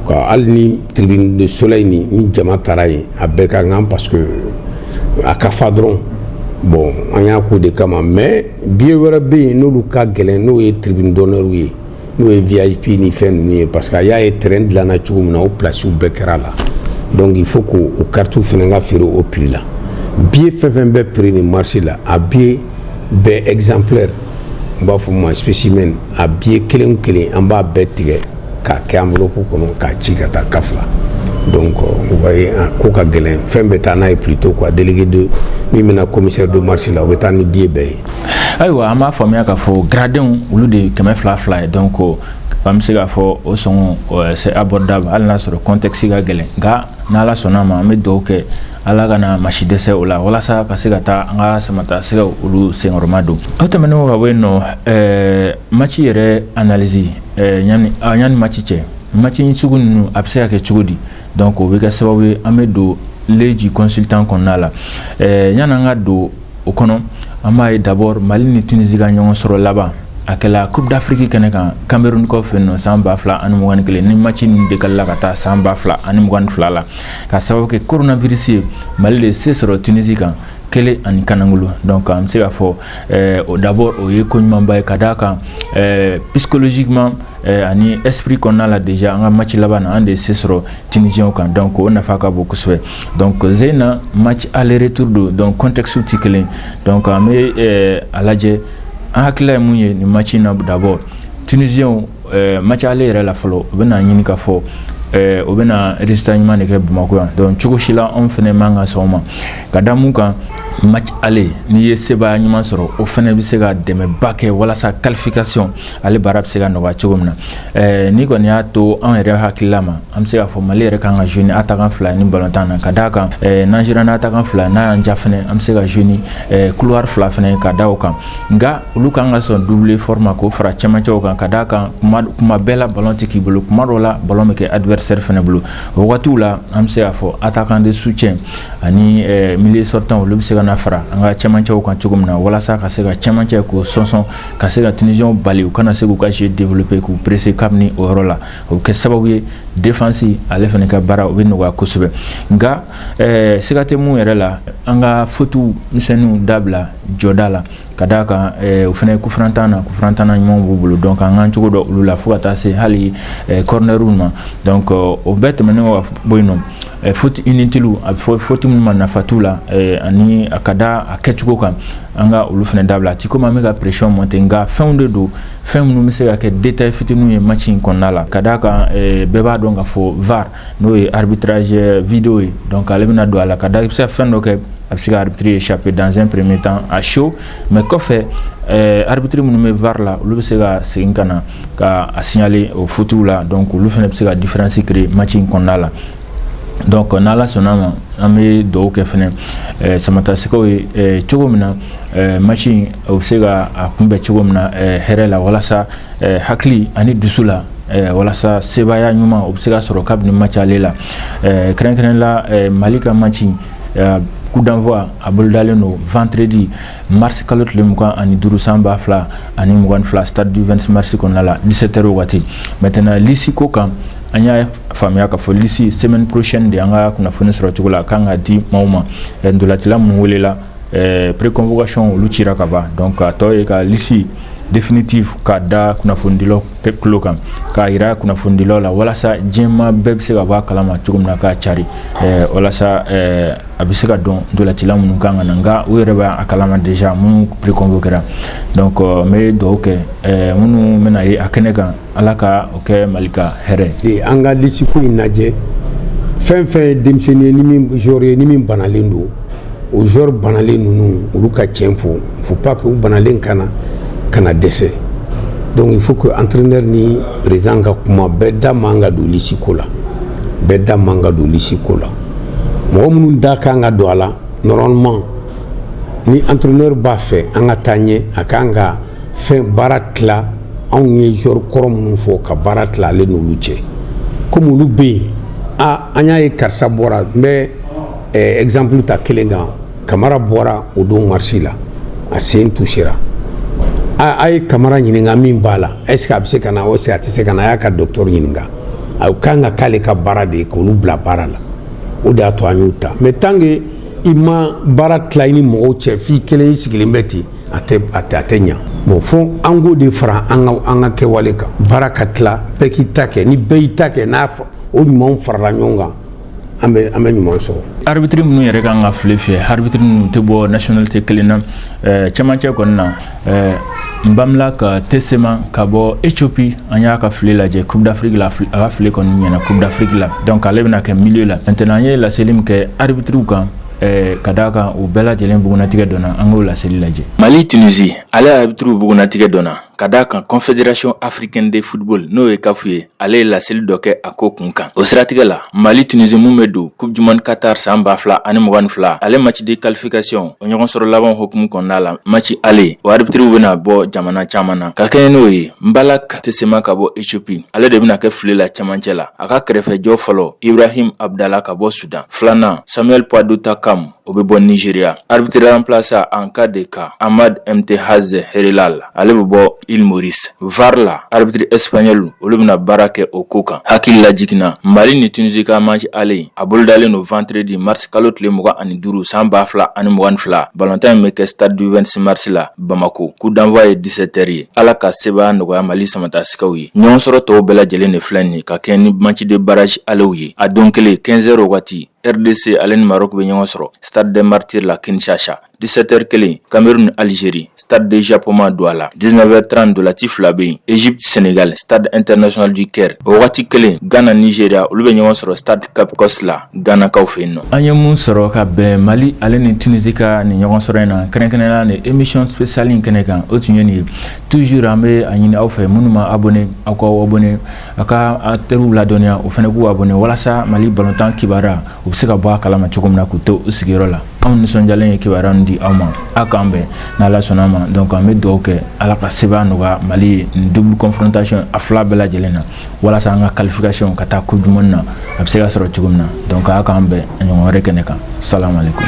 Hali ni tribune de soleil ni jama taara yen a bɛɛ ka kan parce que a ka fa dɔrɔn bon an y'a k'o de kama mais billet wɛrɛ bɛ yen n'olu ka gɛlɛn n'o ye tribune d'honneur ye n'o ye VIP ni fɛn ninnu ye parce que a y'a ye terrain dilanna cogo min na o place bɛɛ kɛra la donc il faut k'o carte fana ka feere o prix la billet fɛn fɛn bɛ prix ni marché la a billet bɛɛ exemplaire n b'a fɔ o ma spécimen a billet kelen o kelen an b'a bɛɛ tigɛ k'a kɛ enveloppe kɔnɔ k'a ci ka taa CAF la donc vous voyez ko ka gɛlɛn fɛn bɛ taa n'a ye plutôt quoi délégué de min bɛna commissaire de marché la o bɛ taa ni billet bɛɛ ye. ayiwa an b'a faamuya k'a fɔ gradenw olu de ye 200 ye donc an bɛ se k'a fɔ o sɔngɔ c'est abordable hali n'a sɔrɔ contexte ka gɛlɛn nka n'Ala sɔnna ma an bɛ dugawu kɛ Ala kana masi dɛsɛ o la walasa ka se ka taa an ka samata sɛgɛw olu senkɔrɔma don. Aw tɛmɛnen ka bɔ yen nɔ match yɛrɛ analyse yanni match cɛ match sugu ninnu a bɛ se ka kɛ cogo di donc o bɛ kɛ sababu ye an bɛ don leji consultant kɔnɔna la yanni an ka don o kɔnɔ an b'a ye d'abord Mali ni Tunisie ka ɲɔgɔn sɔrɔ laban a kɛla Coupe d'Afrique kɛnɛ kan Cameroun kɔfɛ nɔ san 2021 ni match nin décalé ka taa san 2022 la ka sababu kɛ coronavirus ye Mali de se sɔrɔ Tunisie kan kelen ani kanangolo donc an bɛ se ka fɔ d'abord o ye ko ɲumanba ye ka d'a kan psychologiquement ani esprit kɔnɔna la déjà an ka match laban na an de se sɔrɔ Tunisiens kan donc o nafa ka bon kosɛbɛ donc zena match aller retour do donc contexte tɛ kelen donc an bɛ a lajɛ an hakilila ye mun ye ni match na d'abord Tunisiens match aller yɛrɛ la fɔlɔ u bɛna ɲini ka fɔ o bɛna résultat ɲuman de kɛ Bamako yan donc cogo si la anw fɛnɛ man ka sɔn o ma ka da mun kan match aller n'i ye sebaya ɲuman sɔrɔ o fɛnɛ bɛ se ka dɛmɛba kɛ walasa qualification ale baara bɛ se ka nɔgɔya cogo min na ni kɔni y'a to an yɛrɛ hakilila ma an bɛ se ka fɔ Mali yɛrɛ kan ka jouer ni attaquant 2 ni ballontan na ka d'a kan n'an jouera ni attaquant 2 n'a y'an ja fɛnɛ an bɛ se ka jouer ni couloir 2 fɛnɛ ka da o kan nka olu kan ka sɔn double format k'o fara cɛmancɛw kan ka d'a kan kuma bɛɛ la ballon tɛ k'i bolo kuma dɔw la ballon bɛ kɛ adversaire fɛnɛ bolo o wagatiw la an bɛ se ka fɔ attaquant de soutien ani milieu sortant olu bɛ se ka na fara an ka cɛmancɛw kan cogo min na walasa ka se ka cɛmancɛ k'o sɔnsɔn ka se ka Tunisiens bali u kana se k'u ka jeu développer k'u presser kabini o yɔrɔ la o bɛ kɛ sababu ye défense ale fɛnɛ ka baara o bɛ nɔgɔya kosɛbɛ nka siga tɛ mun yɛrɛ la an ka fautes misɛnninw dabila jɔda la ka da kan o fana kufrantana ɲuman b'u bolo donc an k'an cogo dɔ olu la fo ka taa se hali cornerw ma donc o bɛɛ tɛmɛnen ka bɔ yen nɔ faute inutile a bɛ fɔ faute minnu ma nafa t'u la ani a ka da a kɛcogo kan an ka olu fana dabila a ti komi an bɛ ka pression monter nka fɛnw de don fɛn minnu bɛ se ka kɛ détail fitininw ye match in kɔnɔna la ka da kan bɛɛ b'a dɔn k'a fɔ VAR n'o ye arbitrage vidéo ye donc ale bɛna don a la ka da i bɛ se ka fɛn dɔ kɛ a bɛ se ka arbitre échapper dans un premier temps à chaud mais kɔfɛ arbitre minnu bɛ VAR la olu bɛ se ka segin ka na ka a signaler o fautes la donc olu fana bɛ se ka différence créer match in kɔnɔna la donc n'ala sɔnna ma an bɛ dugawu kɛ fɛnɛ Samata Sekaw ye cogo min na match in o bɛ se ka a kunbɛn cogo min na hɛrɛ la walasa hakili ani dusu la walasa sebaaya ɲuman o bɛ se ka sɔrɔ kabini match ale la kɛrɛnkɛrɛnnen la Mali ka match coup d'envoi a bolodalen don vendredi mars kalo tile 25 san 2022 stade du 26 mars kɔnɔna la 17h waati maintenant lisi ko kan an y'a faamuya k'a fɔ lisi semaine prochaine de an ka kunnafoni sɔrɔ cogo la kan ka di maaw ma ndolatila minnu welela préconvocation olu cira ka ban donc a tɔ ye ka lisi définitive ka da kunnafonidilaw tulo kan k'a yira kunnafonidilaw la walasa diɲɛma bɛɛ bɛ se ka bɔ a kalama cogo min na k'a cari walasa a bɛ se ka dɔn ndolatila minnu kan ka na nka u yɛrɛ b'a kalama déjà minnu préconvoquera donc n bɛ dugawu kɛ minnu bɛna ye a kɛnɛ kan ala ka o kɛ Mali ka hɛrɛ. An ka lisi ko in lajɛ fɛn fɛn ye denmisɛnnin ye ni min joueur ye ni min banalen don o joueur banalen ninnu olu ka tiɲɛ fɔ faut pas que u banalen kana dɛsɛ donc il faut que entraîneur ni président ka kuma bɛɛ da man ka don lisi ko la bɛɛ da man ka don lisi ko la mɔgɔ minnu da kan ka don a la normalement ni entraîneur b'a fɛ an ka taa ɲɛ a kan ka fɛn baara tila anw ye joueur kɔrɔ minnu fɔ ka baara tila ale n'olu cɛ comme olu bɛ yen an y'a ye karisa bɔra n bɛ exemple ta kelen kan Kamara bɔra o don marché la a sen touchera a ye Kamara ɲininka min b'a la est-ce que a bɛ se ka na o se a tɛ se ka na a y'a ka docteur ɲininka a kan ka k'ale ka baara de ye k'olu bila baara la o de y'a to an y'o ta mais tant que i ma baara tila i ni mɔgɔw cɛ f'i kelen i sigilen bɛ ten a tɛ ɲa bon fo an k'o de fara an ka kɛwale kan baara ka tila bɛɛ k'i ta kɛ ni bɛɛ y'i ta kɛ n'a o ɲumanw farala ɲɔgɔn kan an bɛ ɲuman sɔrɔ. Arbitre minnu yɛrɛ kan ka file fiyɛ arbitre minnu tɛ bɔ nationalité kelen na cɛmancɛ kɔni na Nbamla ka Tesema ka bɔ Éthiopie an y'a ka file lajɛ Coupe d'Afrique la a ka file kɔni ɲɛna Coupe d'Afrique la donc ale bɛna kɛ milieu la maintenant an ye laseli min kɛ arbitres kan ka da kan o bɛɛ lajɛlen bugunatigɛ dɔnna an k'o laseli lajɛ. Mali Tunisie ale arbitres bugunatigɛ dɔnna ka da kan Confédération africaine de football n'o ye CAF ye ale ye laseli dɔ kɛ a ko kun kan o siratigɛ la Mali Tunisie mun bɛ don Coupe du Monde Qatar san 2022 ale match de qualification o ɲɔgɔn sɔrɔ laban hukumu kɔnɔna la match ale o arbitres bɛna bɔ jamana caman na ka kɛɲɛ n'o ye Nbalak Tesema ka bɔ Éthiopie ale de bɛna kɛ file la cɛmancɛ la a ka kɛrɛfɛjɔ fɔlɔ Ibrahim Abdallah ka bɔ Sudan filanan Samuel Padoota Kam o bɛ bɔ Nigeria arbitre remplaçant en cas de cas Ahmad Mtehaze Herelal ale bɛ bɔ Île Maurice VAR la arbitre espagnol olu bɛna baara kɛ o ko kan hakili la jiginna Mali ni Tunisie ka match ale a bolodalen no vendredi mars kalo tile 25 san 2022 ballontan bɛ kɛ stade du 26 mars la Bamako coup d'envoi ye 17h ye ala ka sebaaya nɔgɔya Mali Samata Sekaw ye ɲɔgɔn sɔrɔ tɔw bɛɛ lajɛlen de filɛ nin ka kɛ ni match de barrage alew ye a don kelen 15h waati RDC ale ni Maroc bɛ ɲɔgɔn sɔrɔ stade des Martyrs la Kinshasa 17h kelen Cameroun Algérie stade de Japoma Douala 19h30 Dolati fila bɛ yen Égypte Sénégal stade international du Caire o waati kelen Ghana Nigeria olu bɛ ɲɔgɔn sɔrɔ stade Cap Cos la Ghana kaw fɛ yen nɔ. An ye mun sɔrɔ ka bɛn Mali ale ni Tunisie ka ni ɲɔgɔn sɔrɔ in na kɛrɛnkɛrɛnnenya ni émission spéciale in kɛnɛ kan o tun ye nin ye toujours an bɛ a ɲini aw fɛ minnu ma abonné aw k'aw abonné a ka a teriw ladɔnniya o fana k'u abonné walasa Mali balontan kibaruya u bɛ se ka bɔ a kalama cogo min na k'u to u sigiyɔrɔ la. Anw nisɔndiyalen ye kibaruya di aw ma a k'an bɛn n'Ala sɔnna ma donc an bɛ dugawu kɛ ala ka sebaaya nɔgɔya Mali ye nin double confrontation a fila bɛɛ lajɛlen na walasa an ka qualification ka taa coupe du monde na a bɛ se ka sɔrɔ cogo min na donc a k'an bɛn a ɲɔgɔn wɛrɛ kɛnɛ kan salamu aleykum.